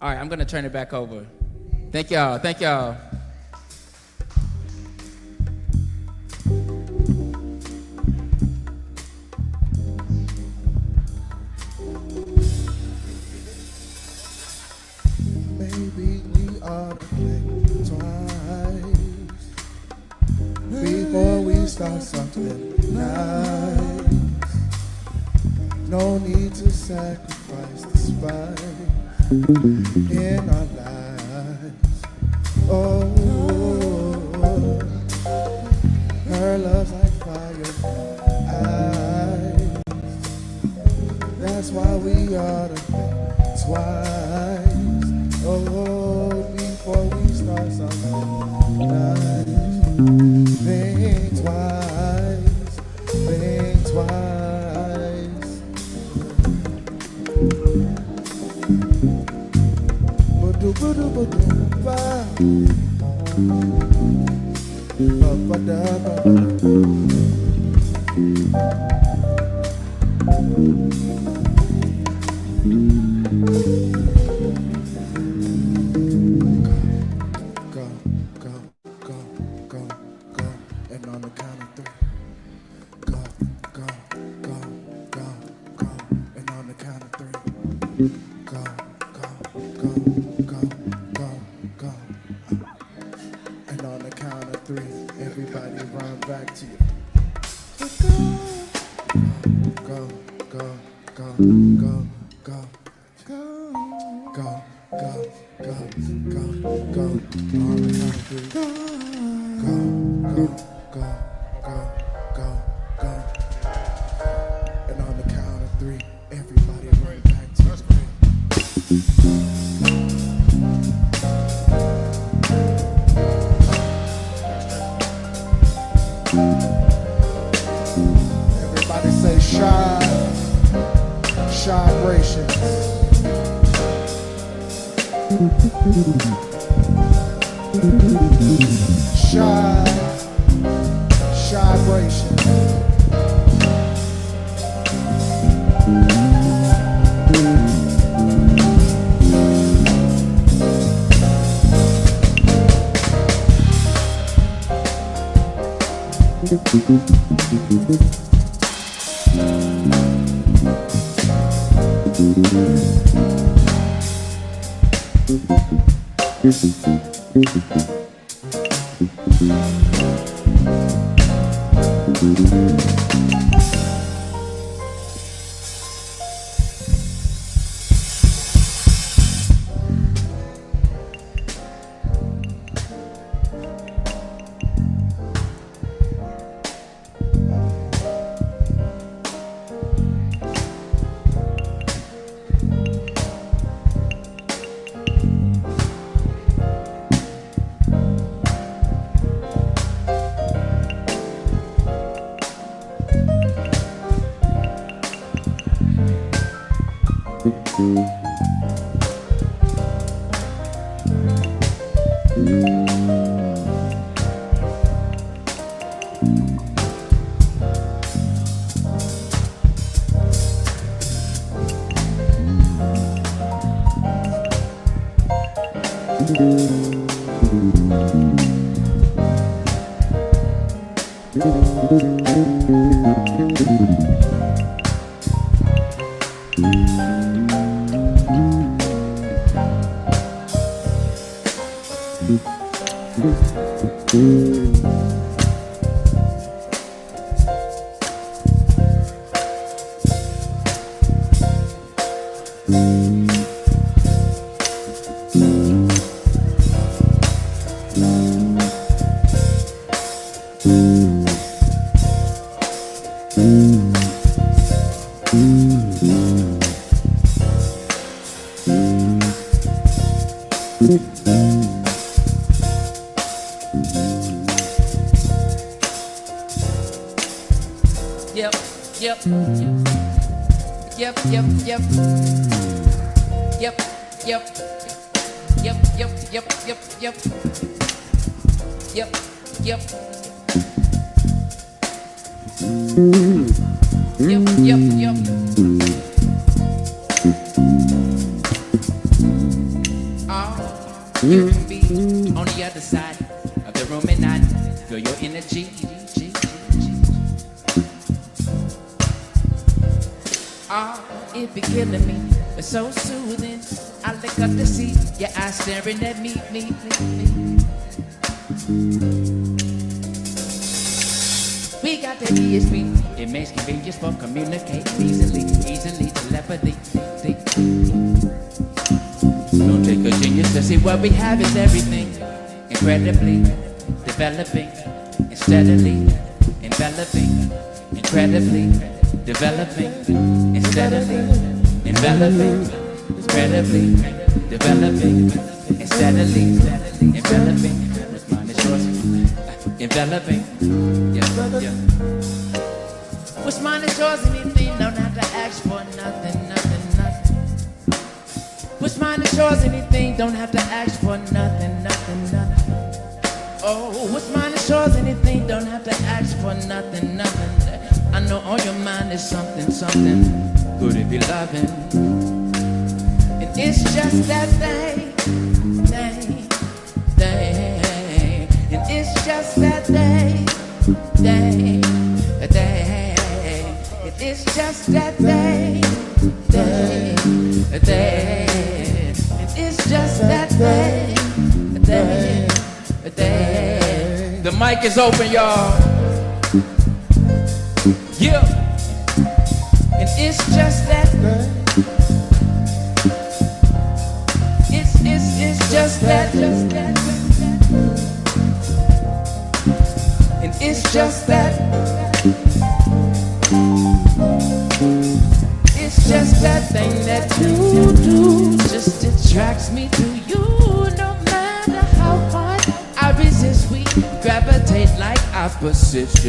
All right, I'm gonna turn it back over. Thank y'all. Maybe we ought to think twice before we start something nice. No need to sacrifice the spice in our lives. Oh, her love's like fire in eyes. That's why we ought to think twice. Oh, before we start something nice. Think twice, think twice. Ba-do-ba-do-ba-do-ba. Ba-ba-da-ba-ba. Go, go, go, go, go, and on the count of three. Go, go, go, go, go, and on the count of three. Go, go, go, go, go, go, and on the count of three, everybody run back to you. Go, go, go, go, go, go, go, go, go, go, go, on the count of three. Go, go, go, go, go, go, go, and on the count of three, everybody run back to you. Everybody say ChiBrations. ChiBrations. Yep, yep, yep, yep, yep, yep, yep, yep, yep, yep, yep, yep, yep, yep, yep, yep, yep. Oh, you can be on the other side of the room and not feel your energy. Oh, it be killing me, but so soothing. I look up to see your eyes staring at me. We got the ESP, it makes convenience for communicating easily, telepathy. Don't take a genius to see what we have is everything. Incredibly developing and steadily enveloping. Incredibly developing and steadily enveloping. Incredibly developing and steadily enveloping. What's mine is yours. Enveloping. Yeah. What's mine is yours. Anything, don't have to ask for nothing. What's mine is yours. Anything, don't have to ask for nothing. Oh, what's mine is yours. Anything, don't have to ask for nothing. I know on your mind is something good if you're loving. And it's just that thing. And it's just that thing. And it's just that thing. And it's just that thing. The mic is open, y'all. Yeah. And it's just that. It's just that. And it's just that. It's just that thing that you do. Just attracts me to you. No matter how hard I resist, we gravitate like opposites.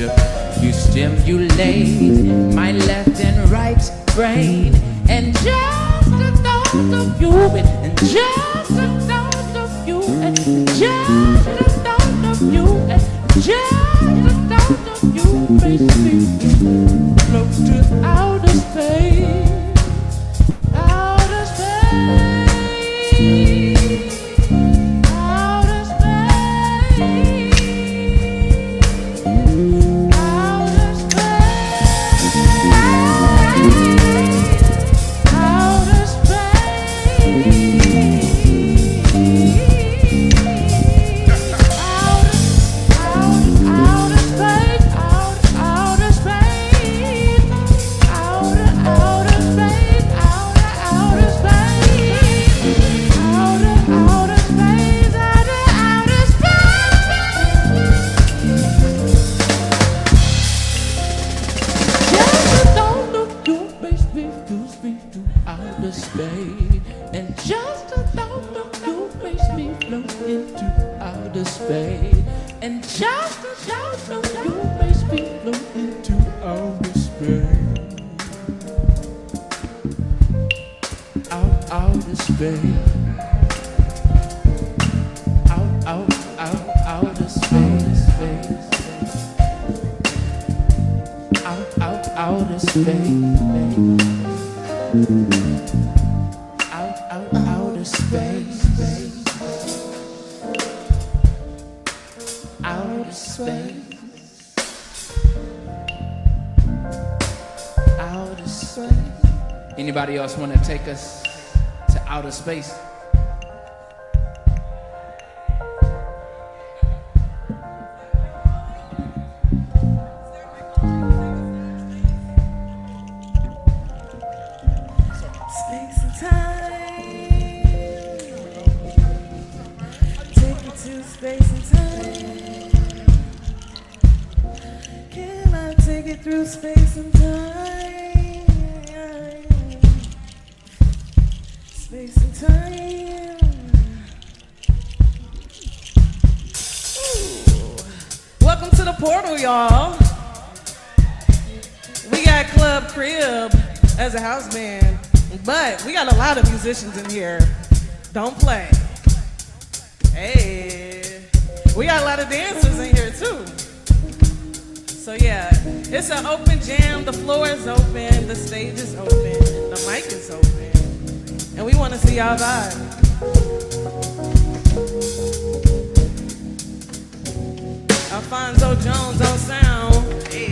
You stimulate my left and right brain, and just the thought of you, and just the thought of you, and just the thought of you, and just the thought of you makes me float to outer space, outer space. Outer space. outer space. Outer space, outer space, outer space, outer space, outer space. Anybody else want to take us to outer space? Space and time. Take me to space and time. Can I take it through space and time? Space and time. Ooh. Welcome to the portal, y'all. We got Club Crib as a house band, but we got a lot of musicians in here. Don't play. Hey, we got a lot of dancers in here too. So yeah, it's an open jam. The floor is open, the stage is open, the mic is open, and we want to see y'all vibe. Alfonso Jones on sound. Hey.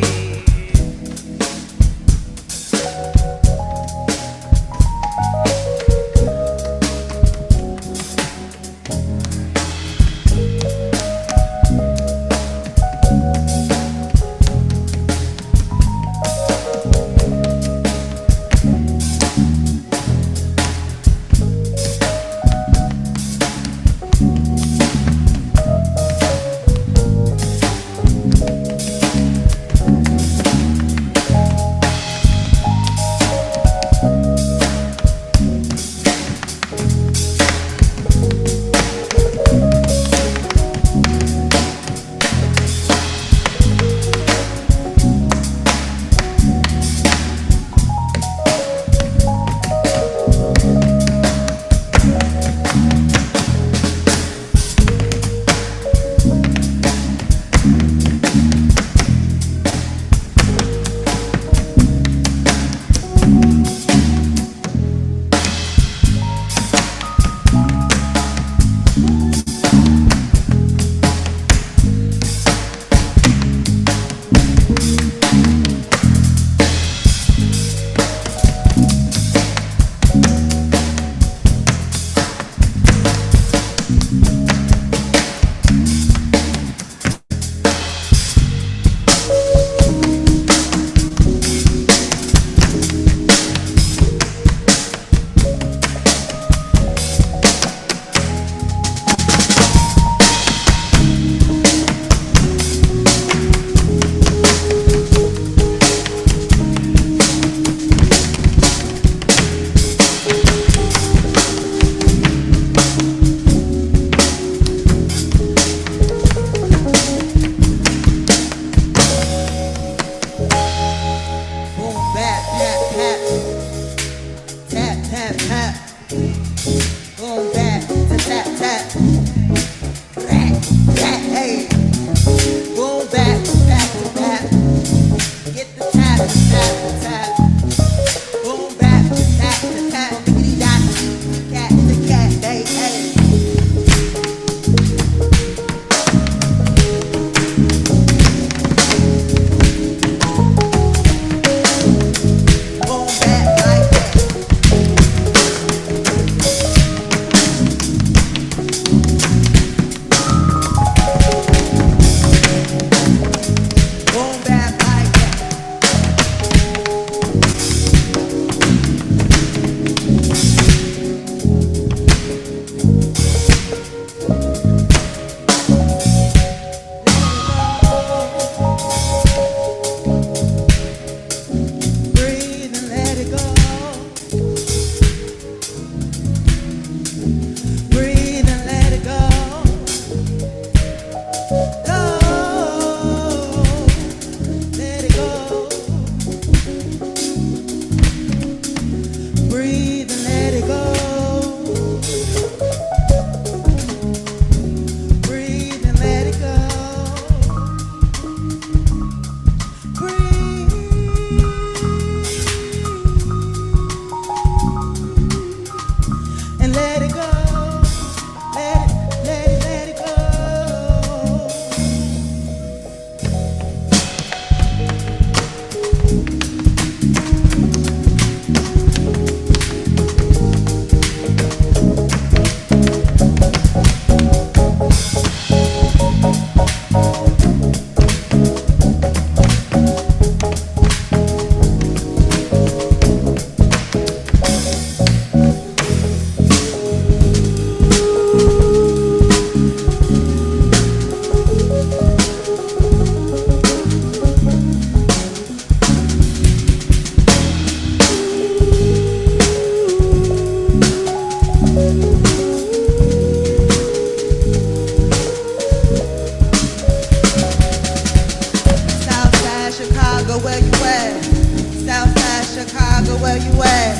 Chicago, where you at?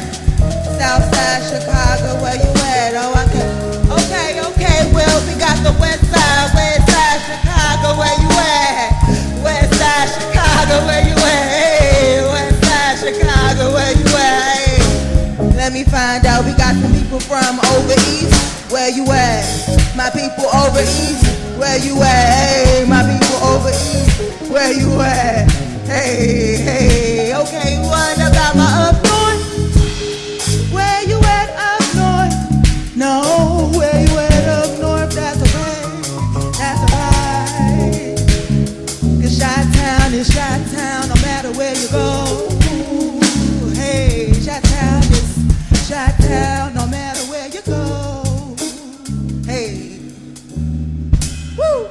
Southside Chicago, where you at? Oh, okay, well, we got the west side Chicago, where you at? West side Chicago, where you at? Hey, west side Chicago, where you at? Hey, let me find out, we got some people from over east, where you at? My people over east, where you at? Hey, my people over east, where you at? Hey, okay, what about my up north? Where you at up north? No, where you at up north? That's alright. Cause Chi-Town is Chi-Town, no matter where you go. Hey, Chi-Town is Chi-Town, no matter where you go. Hey, woo!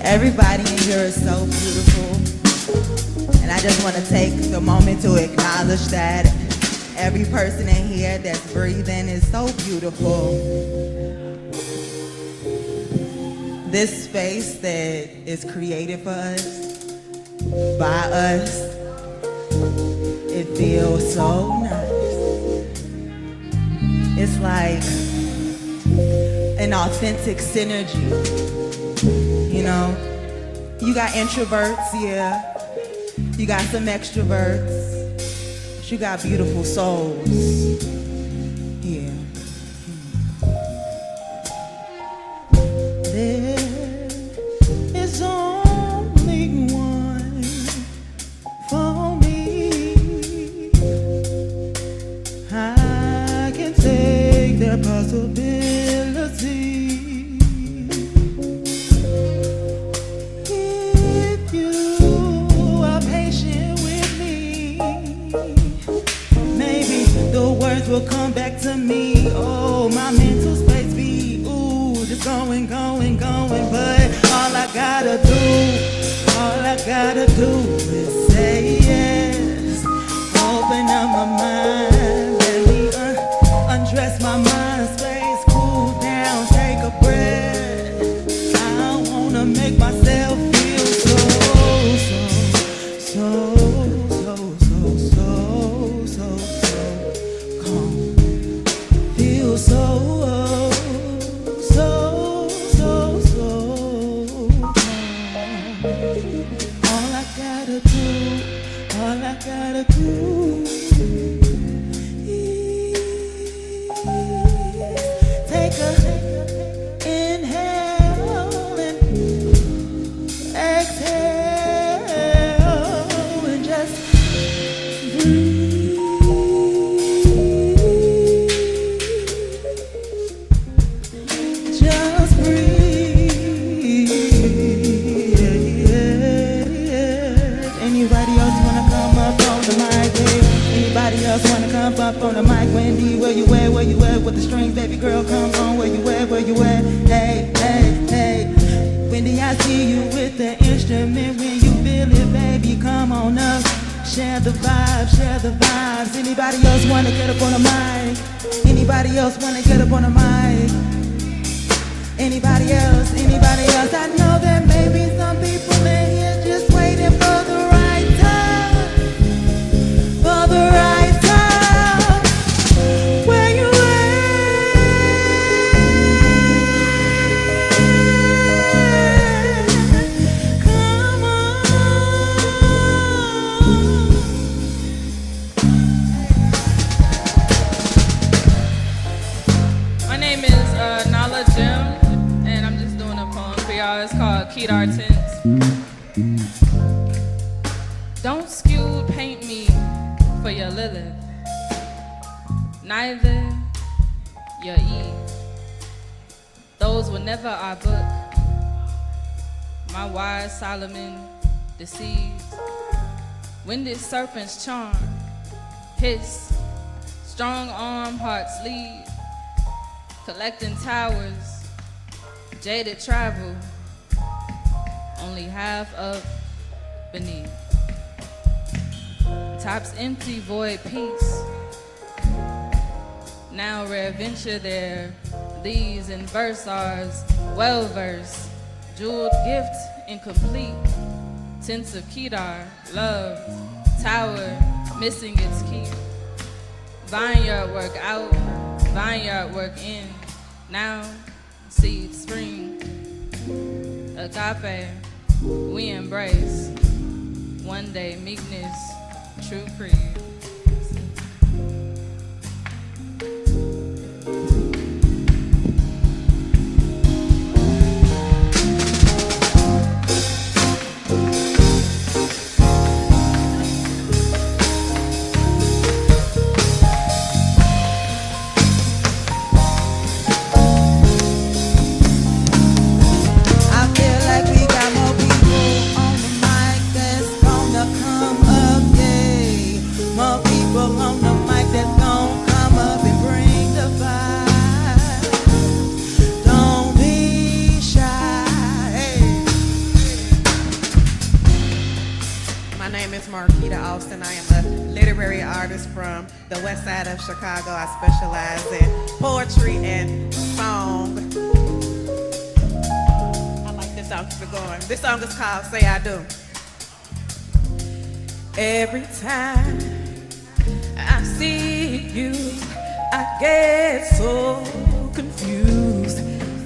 Everybody in here is so beautiful, and I just want to take the moment to acknowledge that every person in here that's breathing is so beautiful. This space that is created for us, by us, it feels so nice. It's like an authentic synergy. You know, you got introverts, yeah. You got some extroverts. But you got beautiful souls, yeah. There is only one for me. I can take their possibility. Will come back to me. Oh, my mental space be just going, but all I gotta do is say yes. Open up my mind, let me undress my mind space, cool down, take a breath. I wanna make myself feel so all I gotta do is take a inhale and exhale and just breathe. Just breathe. Anybody else wanna come up on the mic, baby? Anybody else wanna come up on the mic? Wendy, where you at? Where you at with the strings, baby girl? Come on, where you at? Where you at? Hey, hey, hey. Wendy, I see you with the instrument. When you feel it, baby, come on up. Share the vibes, share the vibes. Anybody else wanna get up on the mic? Anybody else wanna get up on the mic? Anybody else? Anybody else? I know there may be some people in here just waiting for the right time. For the right time. Where you at? Come on. My name is Nala Jim. And I'm just doing a poem for y'all. It's called Kedar Tints. Don't skewed paint me for your Lilith, neither your Eve. Those were never our book. My wise Solomon deceived. Winded serpents charm, hiss, strong arm hearts lead, collecting towers, jaded travel, only half up beneath. Tops empty, void peace. Now rare venture there, these in verse ours, well versed, jeweled gift incomplete. Tints of Kedar, love, tower, missing its key. Vineyard work out, vineyard work in. Now, seed spring. Agape, we embrace. One day meekness, true creed. I feel like we got more people on the mic that's gonna come up, yeah. More people on the mic that's gonna come up and bring the vibe. Don't be shy. Hey. My name is Marquita Austin. I am a literary artist from the west side of Chicago. I specialize in poetry and song. I like this song, keep it going. This song is called Say I Do. Every time I see you, I get so confused.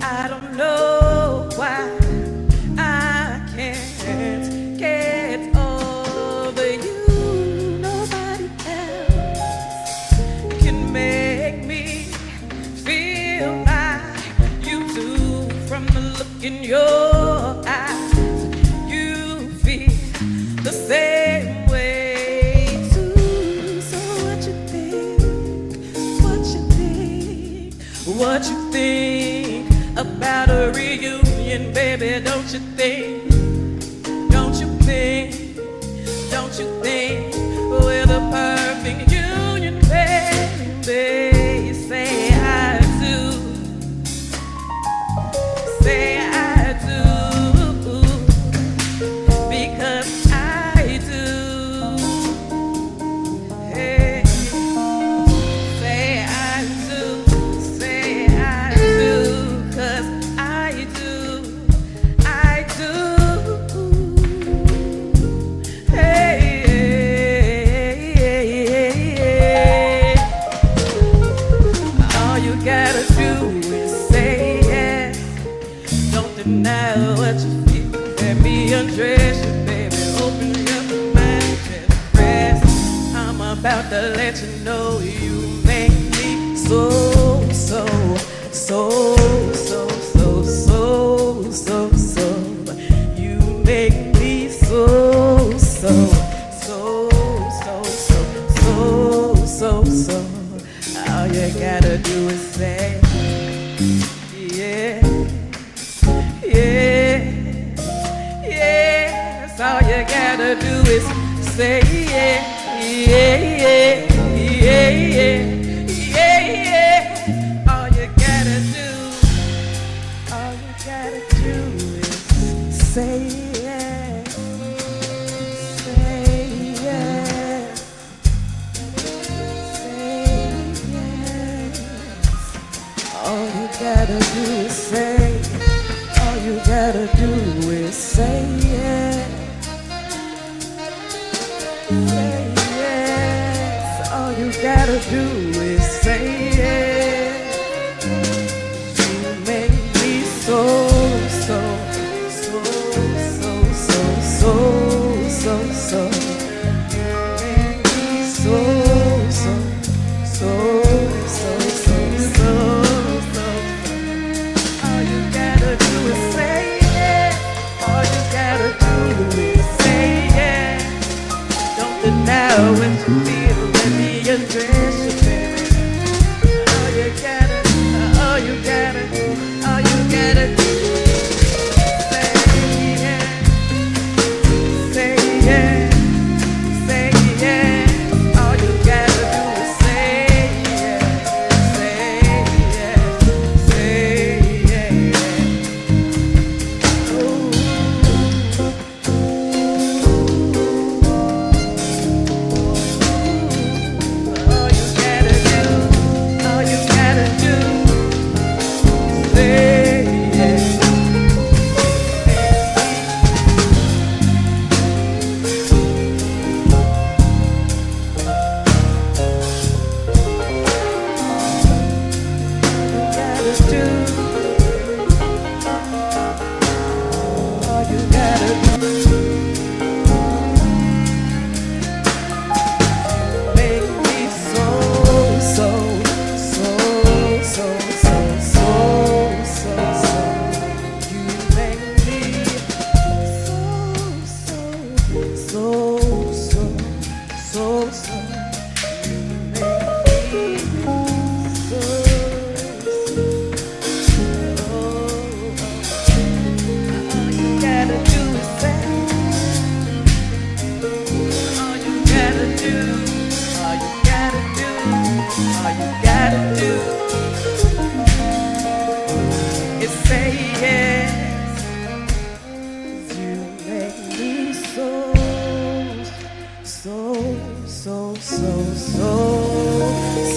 I don't know why I can't get over you. Nobody else can make me feel like you do. From the look in your eyes, you feel the same way too. So what you think? What you think? What you think about a reunion, baby? Don't you think? Don't you think? Don't you think we're the perfect union, baby? Say I do. Say I do. Because I do. Hey. Say I do. Say I do. 'Cause I do. I do. Hey. All you gotta do is say yes. Don't deny what you feel. Let me undress you, baby. Open up your mind and rest. I'm about to let you know you make me so, so, so, so, so, so, so, so. You make me so, so, so, so, so, so, so, so. All you gotta do is say, yeah. Yeah, yeah, that's all you gotta do is say yeah, yeah, yeah, yeah, yeah, yeah, yeah. All you gotta do is say yeah, say yeah, say yeah. All you gotta do is say. All you gotta do is say yes. Say yes. All you gotta do is say yes. You make me so, so, so, so, so, so, so. You make me so, so, so, so, so, so. All you gotta do is say yes. All you gotta do is say yes. Don't deny what you feel. Let me undress you, baby. All you gotta do, all you gotta do is say yes. Say yes. do, all you gotta do, all you gotta do is say yes. 'Cause you make me so, so, so, so, so,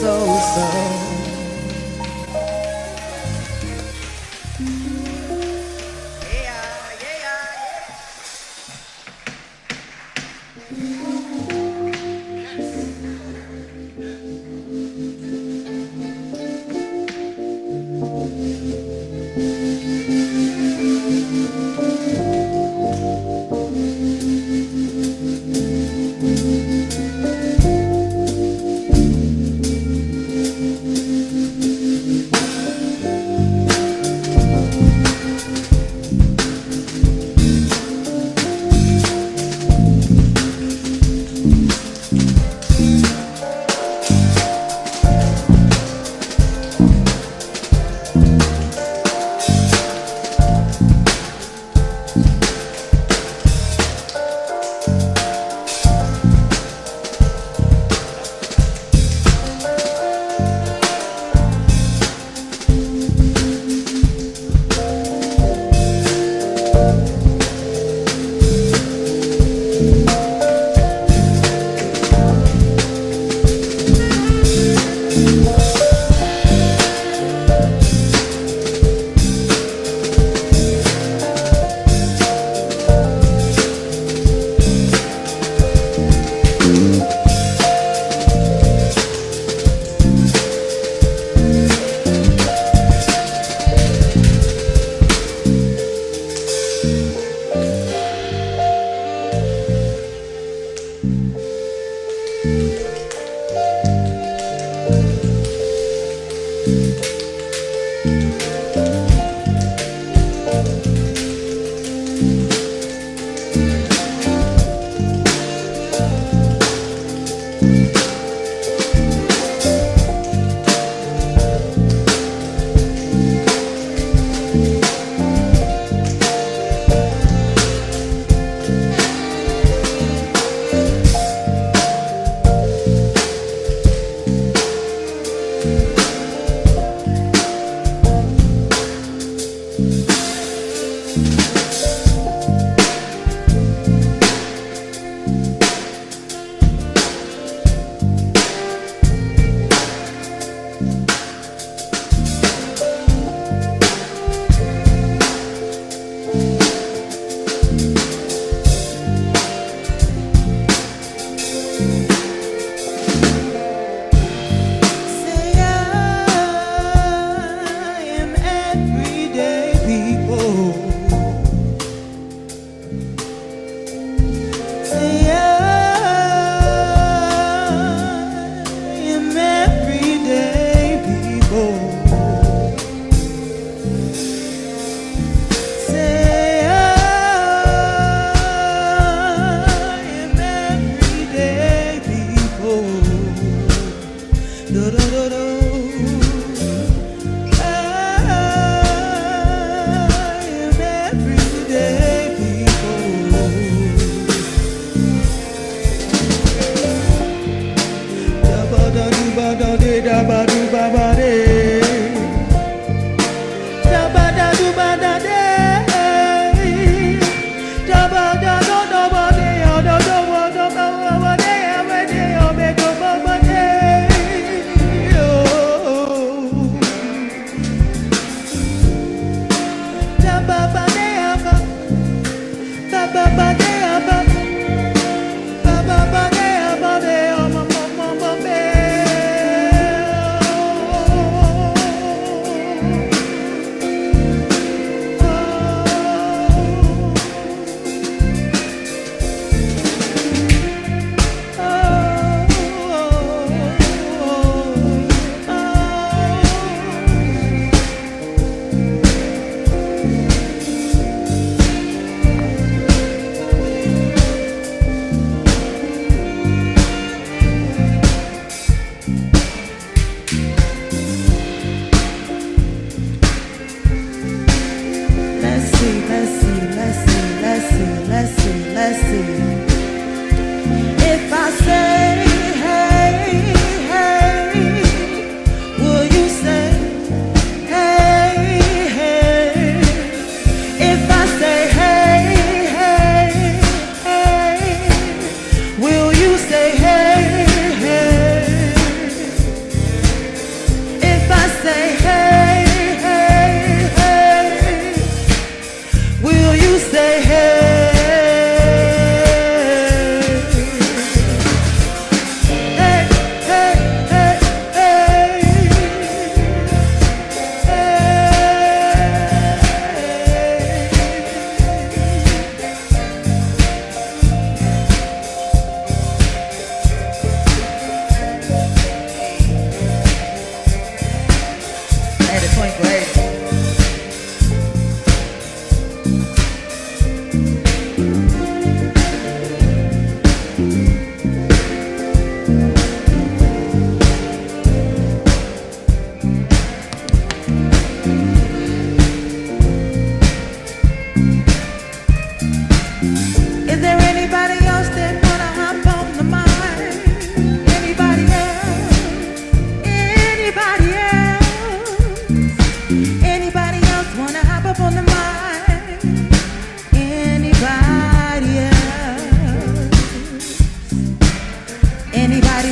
so, so.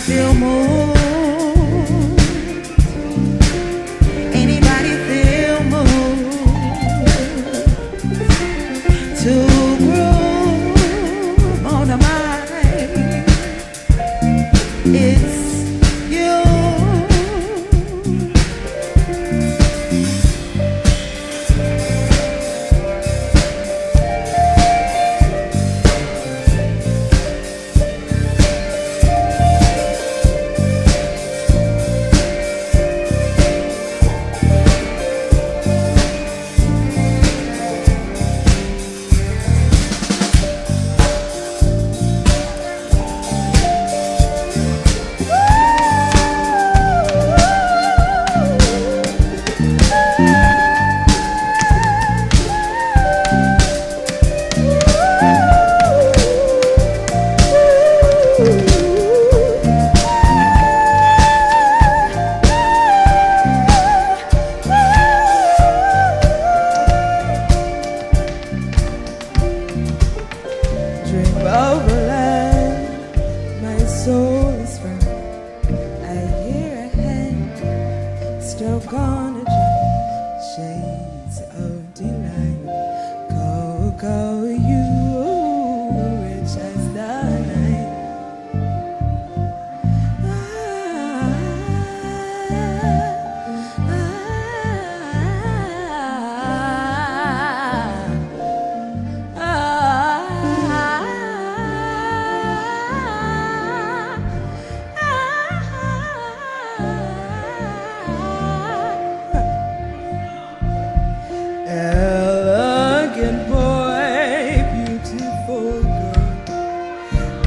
feel moved? Anybody feel moved to groove on the mind? It's you. Dream over land, my soul is firm. I hear a hand stroke on a drum, shades of delight. Go, go, you, rich as the night. Elegant boy, beautiful girl,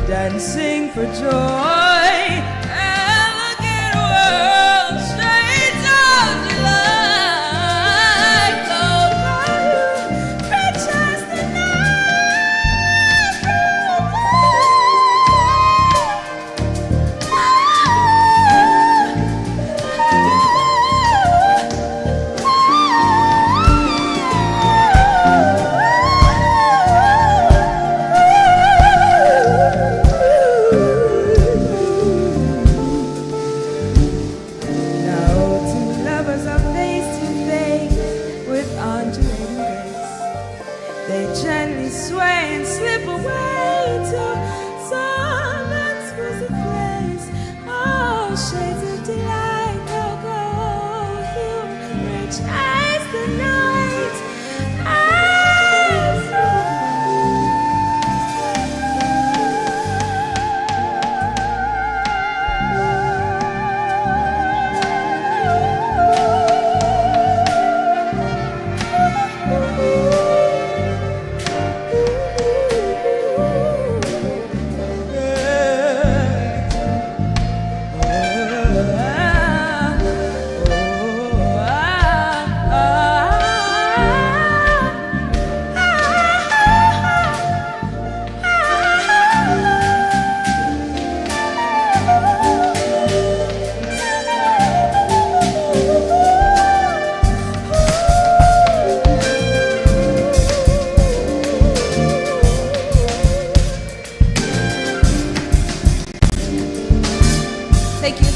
dancing for joy. Elegant world, shades of delight. Go, go, rich as the Now two lovers are face to face with undulating grace. They gently sway and slip away to some exquisite place. Oh, shades of delight, go, go, you, rich as the night. As Thank you.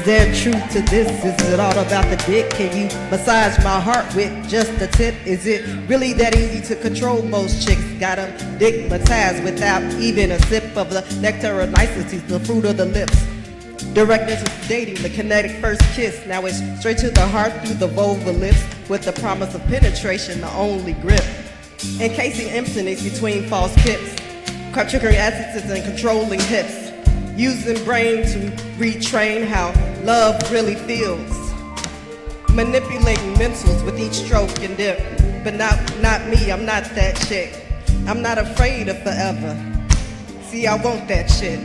there truth to this? Is it all about the dick? Can you massage my heart with just a tip? Is it really that easy to control most chicks? Got 'em digmatized without even a sip of the nectar of niceties, the fruit of the lips. Direct into dating, the kinetic first kiss. Now it's straight to the heart through the vulva lips, with the promise of penetration, the only grip. Encasing emptiness between false pips, triggering acids and controlling hips. Using brain to retrain how love really feels. Manipulating mentals with each stroke and dip. But not me, I'm not that chick. I'm not afraid of forever. See, I want that shit.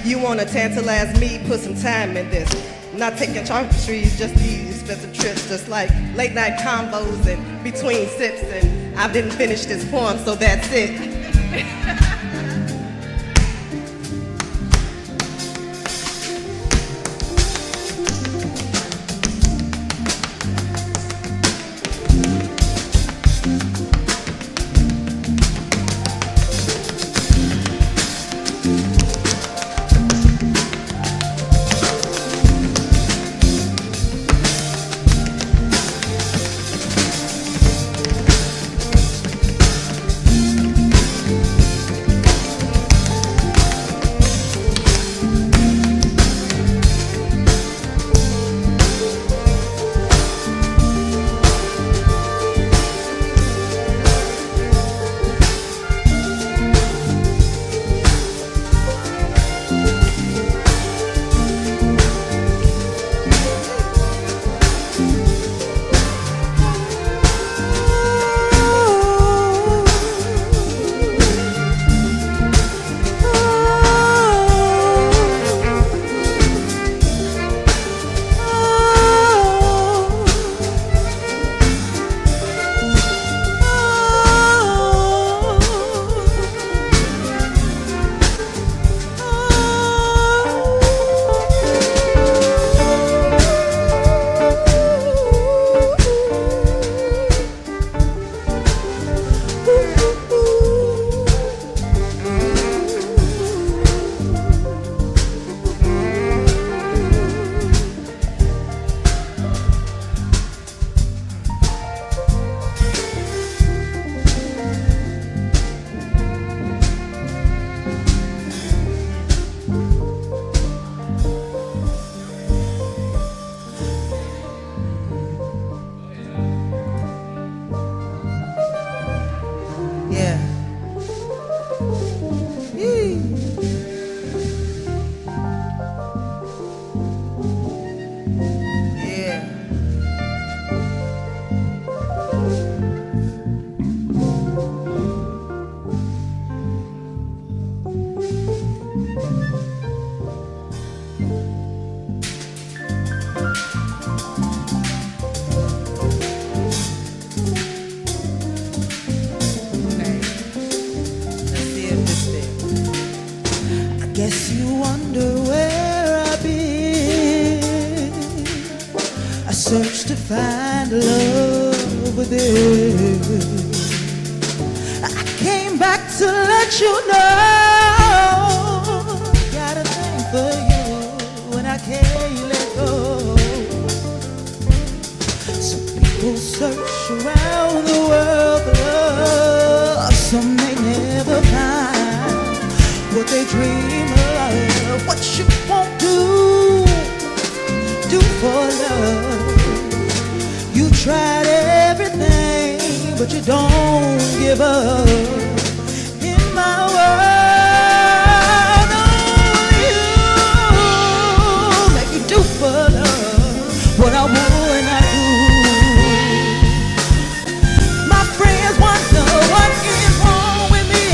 You wanna tantalize me, put some time in this. Not taking trees, just these expensive trips. Just like late night combos and between sips. And I didn't finish this poem, so that's it. Guess you wonder where I've been. I searched to find love within. I came back to let you know. Got a thing for you and I can't let go. Some people search around the world for love. Some may never find what they dream of. What you won't do for love. You tried everything, but you don't give up. In my world, only you make you do for love what I would not do. My friends wonder what is wrong with me,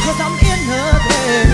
'cause I'm in the bed.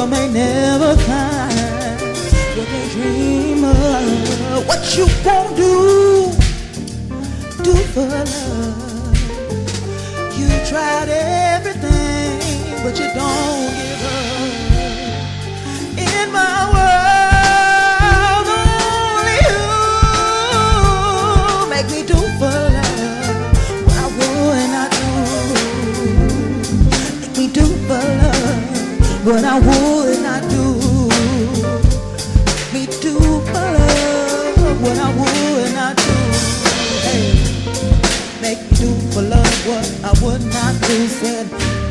you may never find what they dream of. What you won't do for love. You tried everything, but you don't give up. In my world, only you make me do for love what I would not do. Make me do for love what I would not do. Me do for love what I would not do. Hey, make me do for love what I would not do. Said,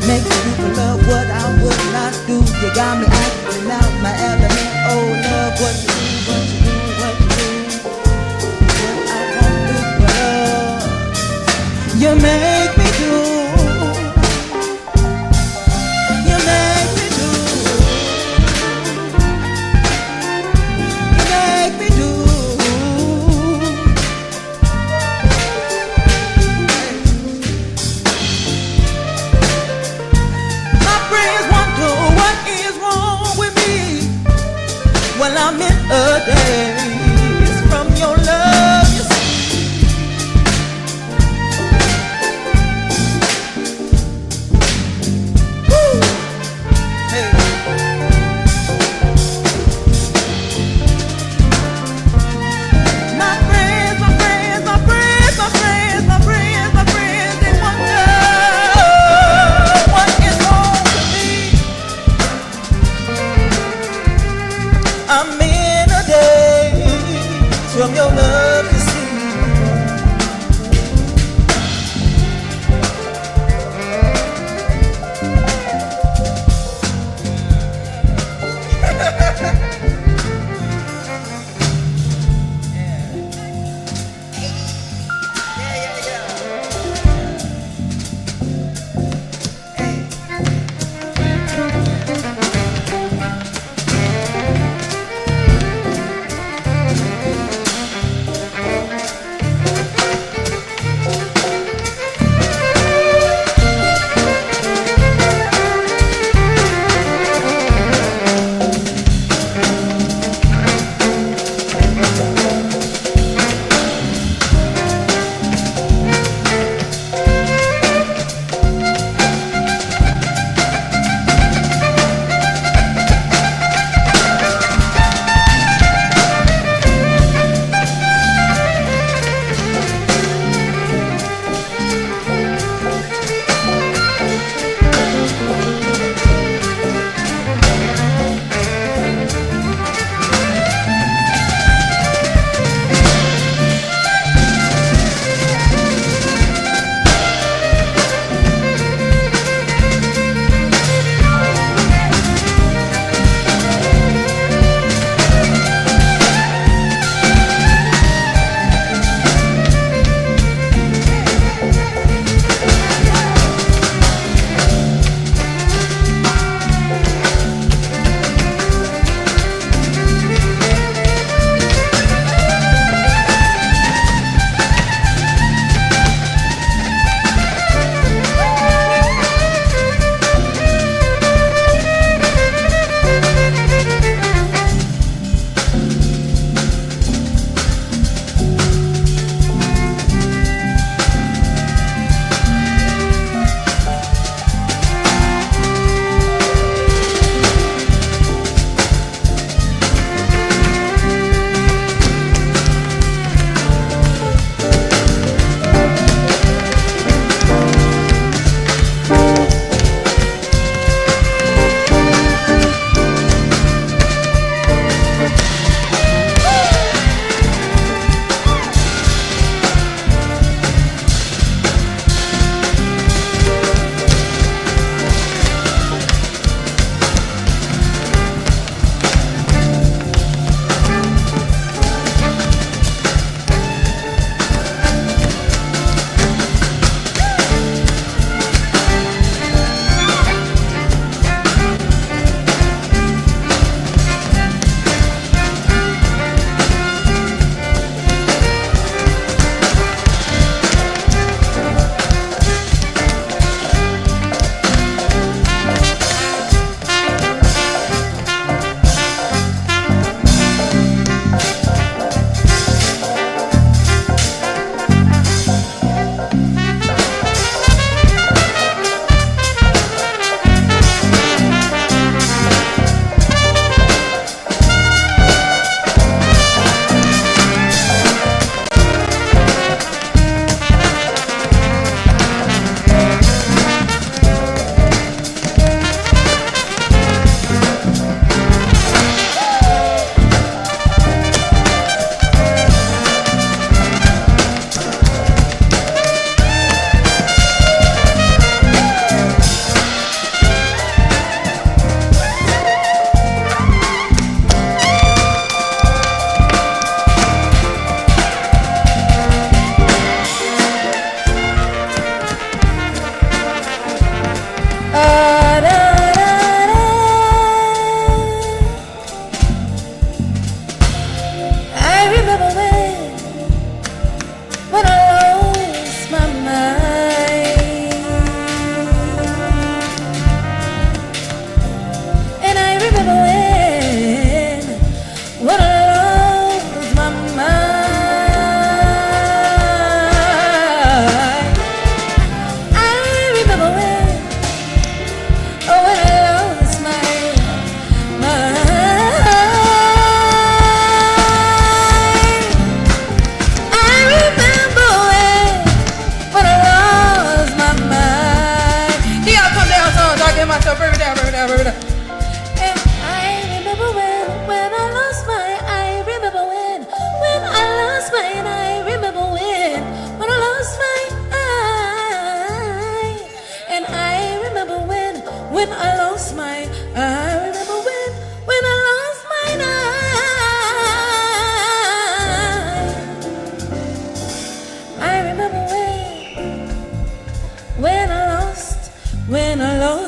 make me do for love what I would not do. You got me acting out my element. Oh, love, what you do, what you do, what you do. What I won't do for love. You make me do. You make me do. You make me do. My friends wonder what is wrong with me. Well, I'm in a daze from your love, you see.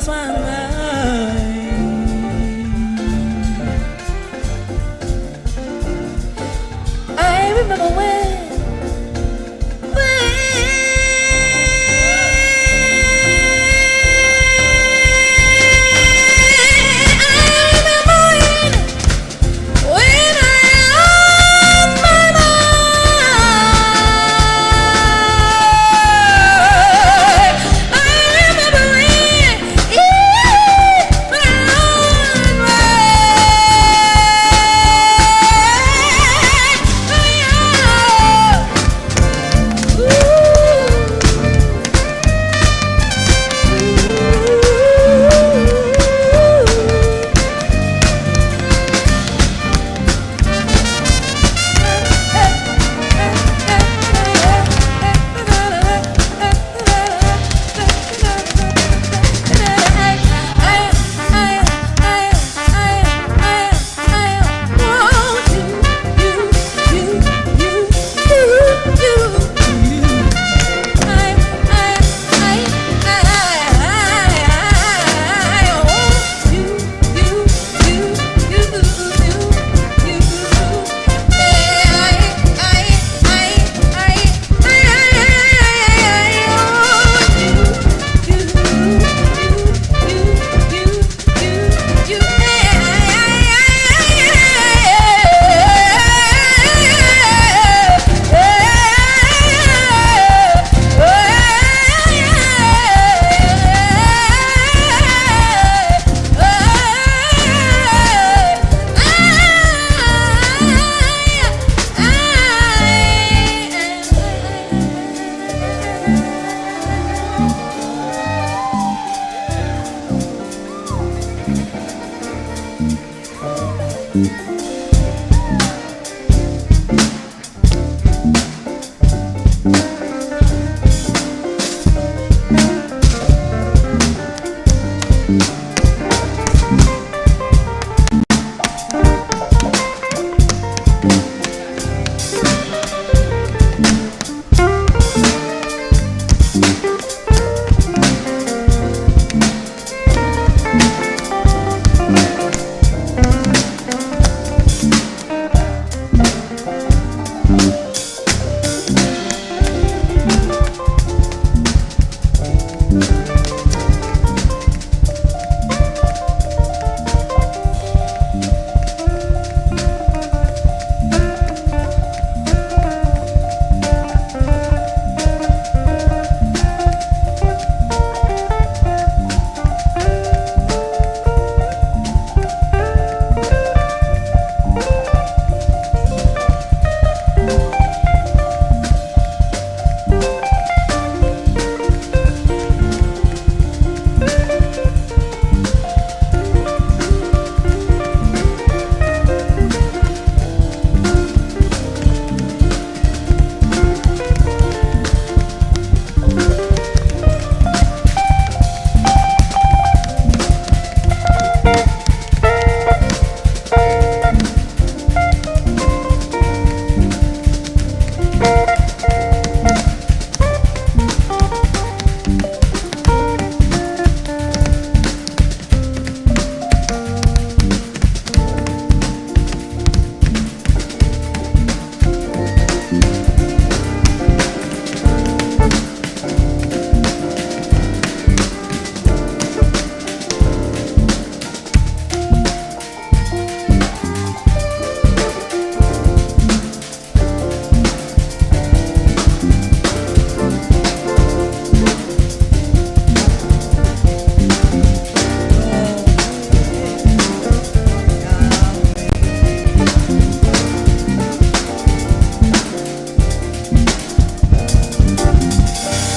lost my mind. I remember when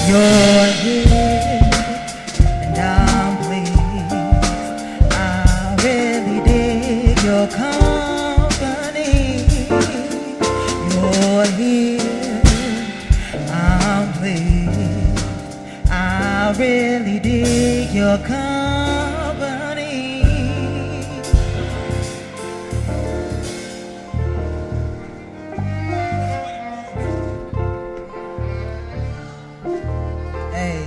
You're here and I'm pleased. I really dig your company. You're here, I'm pleased. I really dig your company. Hey.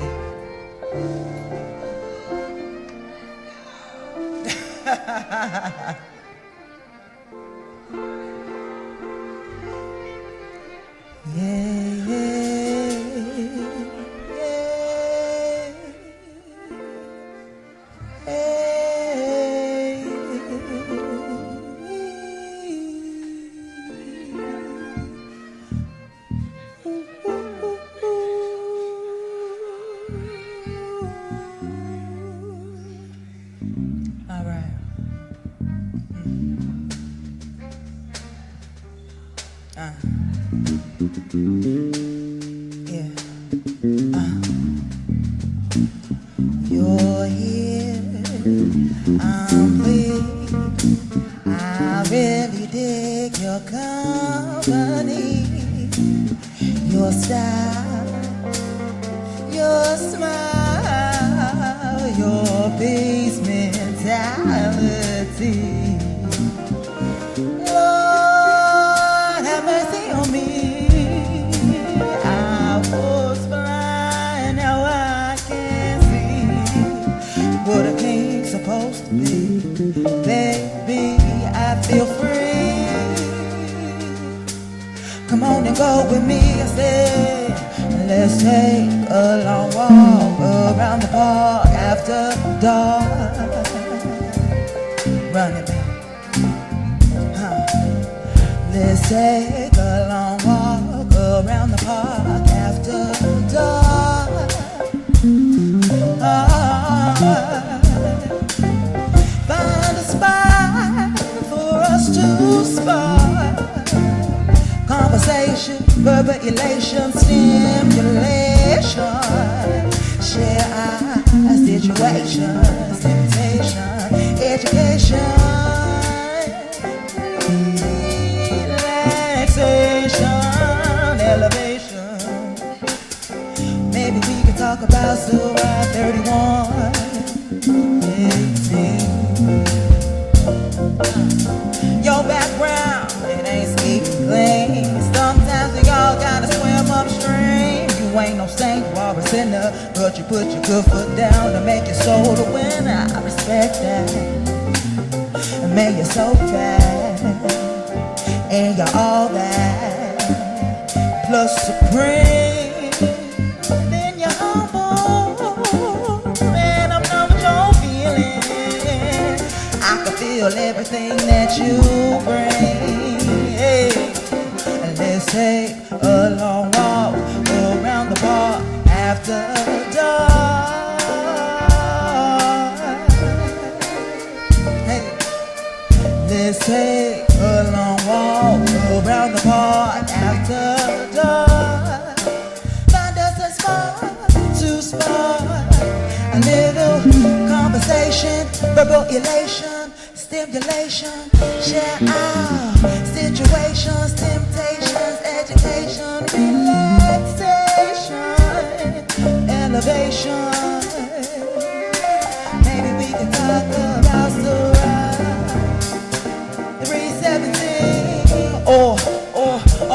All right. Yeah. You're here. I'm pleased. I really dig your company. Your style, your smile, your peace mentality. Lord, have mercy on me. I was blind, now I can see what a king's supposed to be. Baby, I feel free. Come on and go with me, I said. Let's take a long walk around the park after dark. Run it back. Let's take a long walk around the park after dark. Find a spot for us to spark conversation, verbal elation, stimulation. Share our situations, temptation, education, relaxation, elevation. Maybe we can talk about Surah 31. Your background, it ain't squeaky clean. Sometimes we all gotta swim upstream. You ain't no saint or a sinner, but you put your good foot down to make your soul the winner. I respect that. And man, you're so fast, and you're all that, plus supreme. Then you're humble, and I'm not what you're feeling. I can feel everything that you bring. Hey. And let's take a long walk around the park after dark. Hey. Let's take a long walk around the park after dark. Find us a spot to spark a little conversation, verbal elation, stimulation, share our situations, temptations, education, relaxation, elevation. Maybe we can talk about Surah 317, or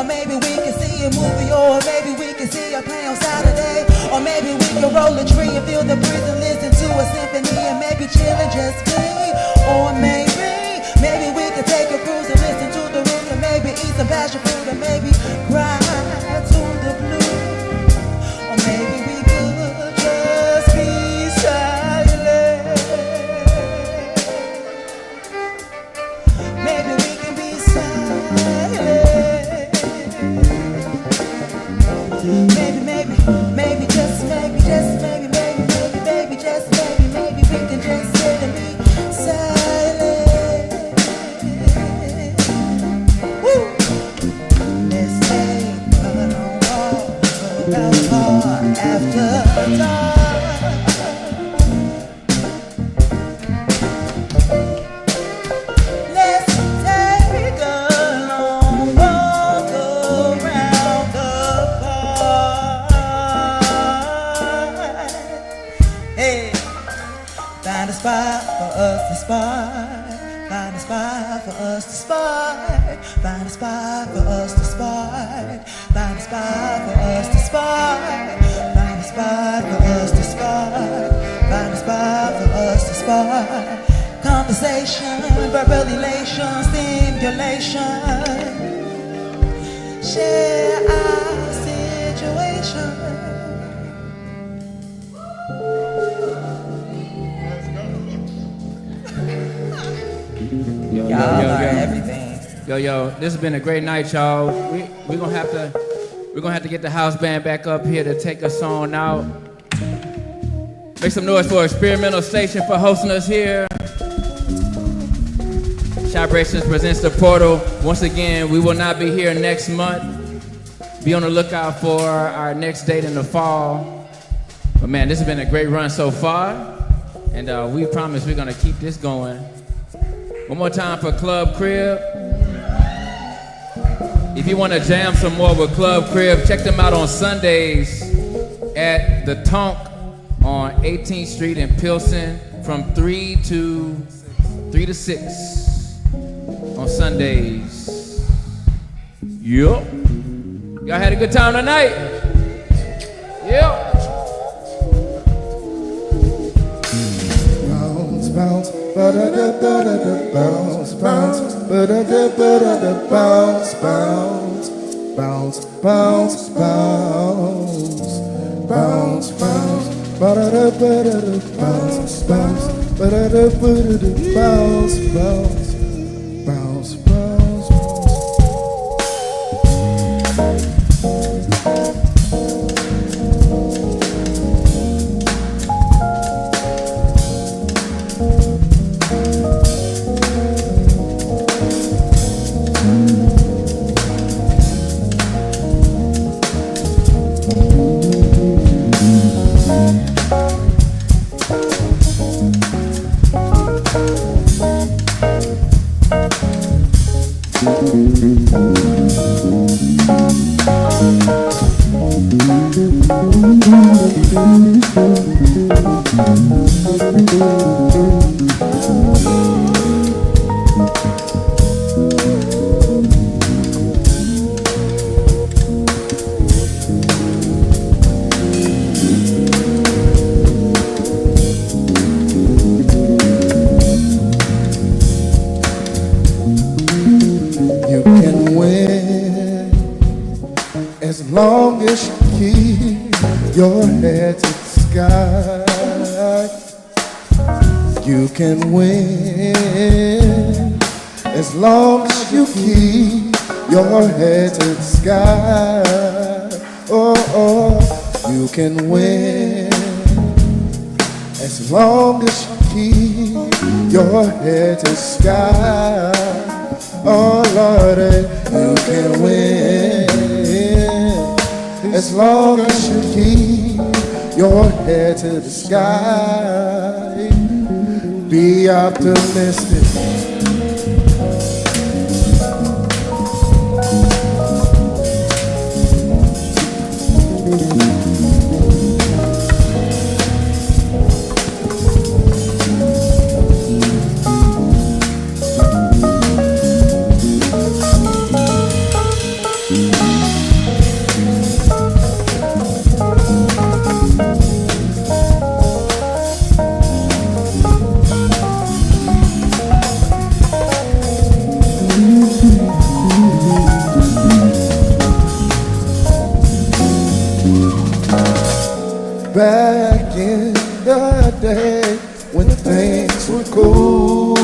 maybe we can see a movie, or maybe we can see a play on Saturday, or maybe we can roll a tree and feel the breeze and listen to a symphony and maybe chill and just be, or maybe we can take a cruise and listen to the roots and maybe eat some passion fruit and maybe cry to the blues, or maybe we could just be silent. Maybe we can be silent. Maybe just maybe we can just sit and be silent. Woo! Let's take a long walk around the park after dark. Let's take a long walk around the park. Hey, find a spot for us to spark. Find a spot for us to spark. Find a spot for us to spark. Find a spot for us to spark. Find a spot for us to spark. Find a spot for us to spark. Conversation. stimulation, verbal elation, stimulation. Share our situation. Y'all are everything. Yo, this has been a great night, y'all. We're gonna have to get the house band back up here to take us on out. Make some noise for Experimental Station for hosting us here. ChiBrations presents The Portal. Once again, we will not be here next month. Be on the lookout for our next date in the fall. But man, this has been a great run so far. And we promise we're gonna keep this going. One more time for Club Crib. If you want to jam some more with Club Crib, check them out on Sundays at the Tonk on 18th Street in Pilsen from 3 to 6 on Sundays. Yup. Y'all had a good time tonight? Yep. Bounce, bounce, ba-da-da-ba-da-da, bounce, bounce, ba-da-da-ba-da-da, bounce, bounce, bounce, bounce, bounce, bounce, bounce, ba-da-da-ba-da-da, bounce, bounce, ba-da-da-ba-da-da, bounce, bounce, bounce, bounce, You can win as long as you keep your head to the sky. You can win as long as you keep your head to the sky. Oh, you can win as long as you keep your head to the sky. Oh Lord, you can win as long as you keep your head to the sky. Be optimistic. Back in the day when things were cool.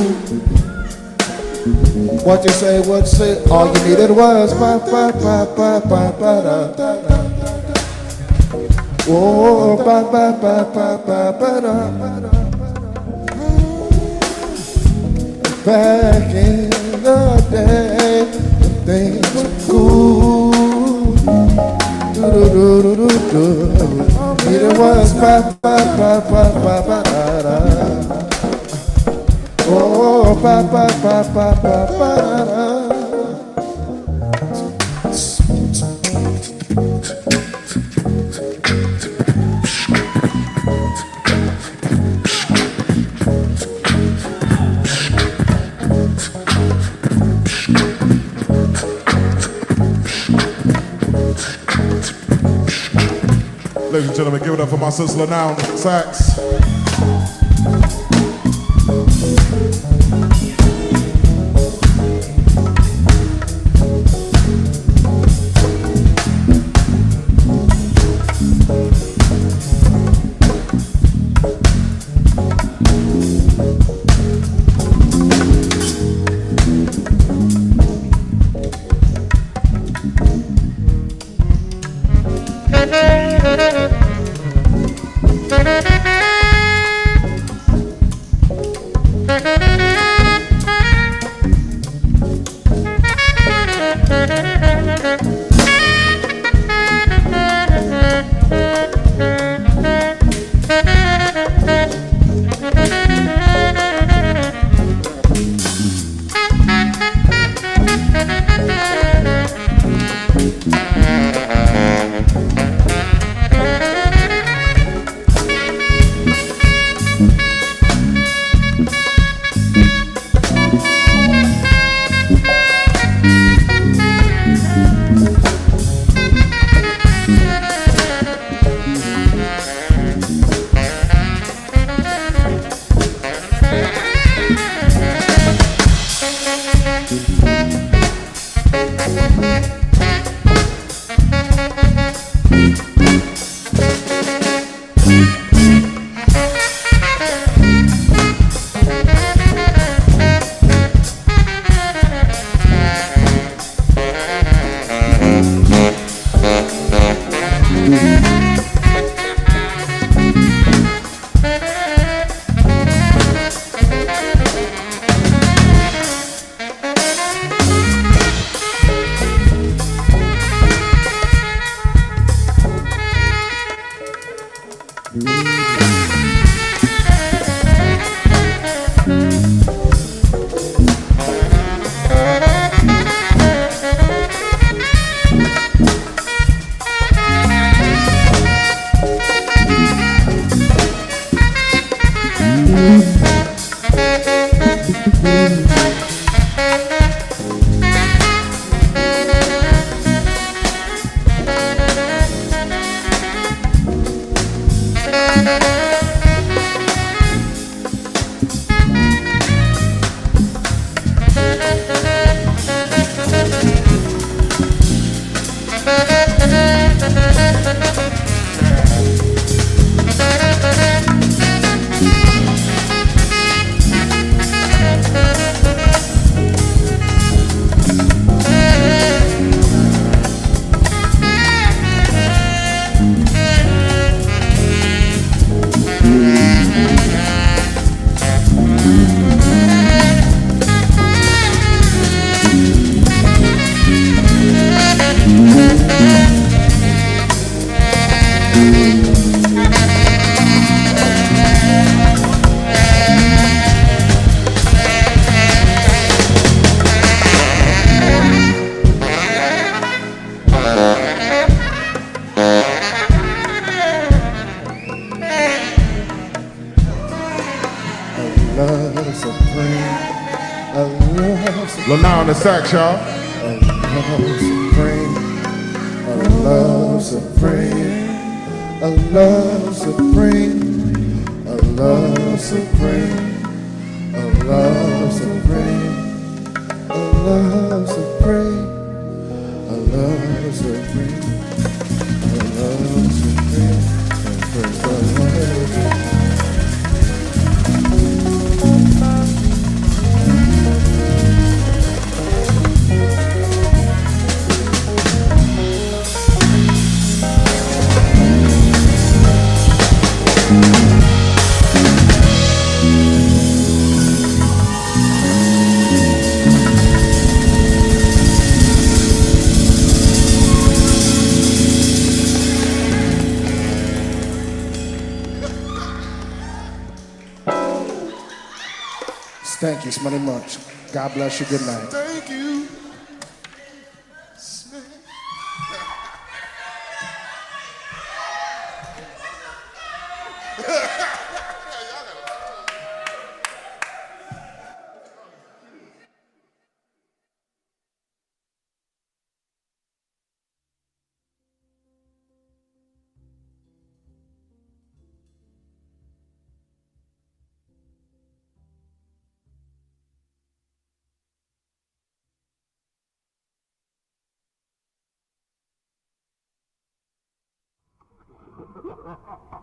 What you say, what you say, all you needed was ba ba ba ba ba ba da da da. Oh, ba ba ba ba ba ba da. Back in the day when things were cool. Do do do do do. It was ba ba ba ba ba ba da. Oh, ba ba ba ba ba ba da. Ladies and gentlemen, give it up for my sister now, sax. love supreme, a love supreme, Lanai on the sax, y'all. a love supreme, a love supreme, a love supreme, a love supreme, a love supreme, a love supreme, a love supreme, a love supreme, a love supreme. Thank you, Smelly Munch. God bless you. Good night. Thank you. Come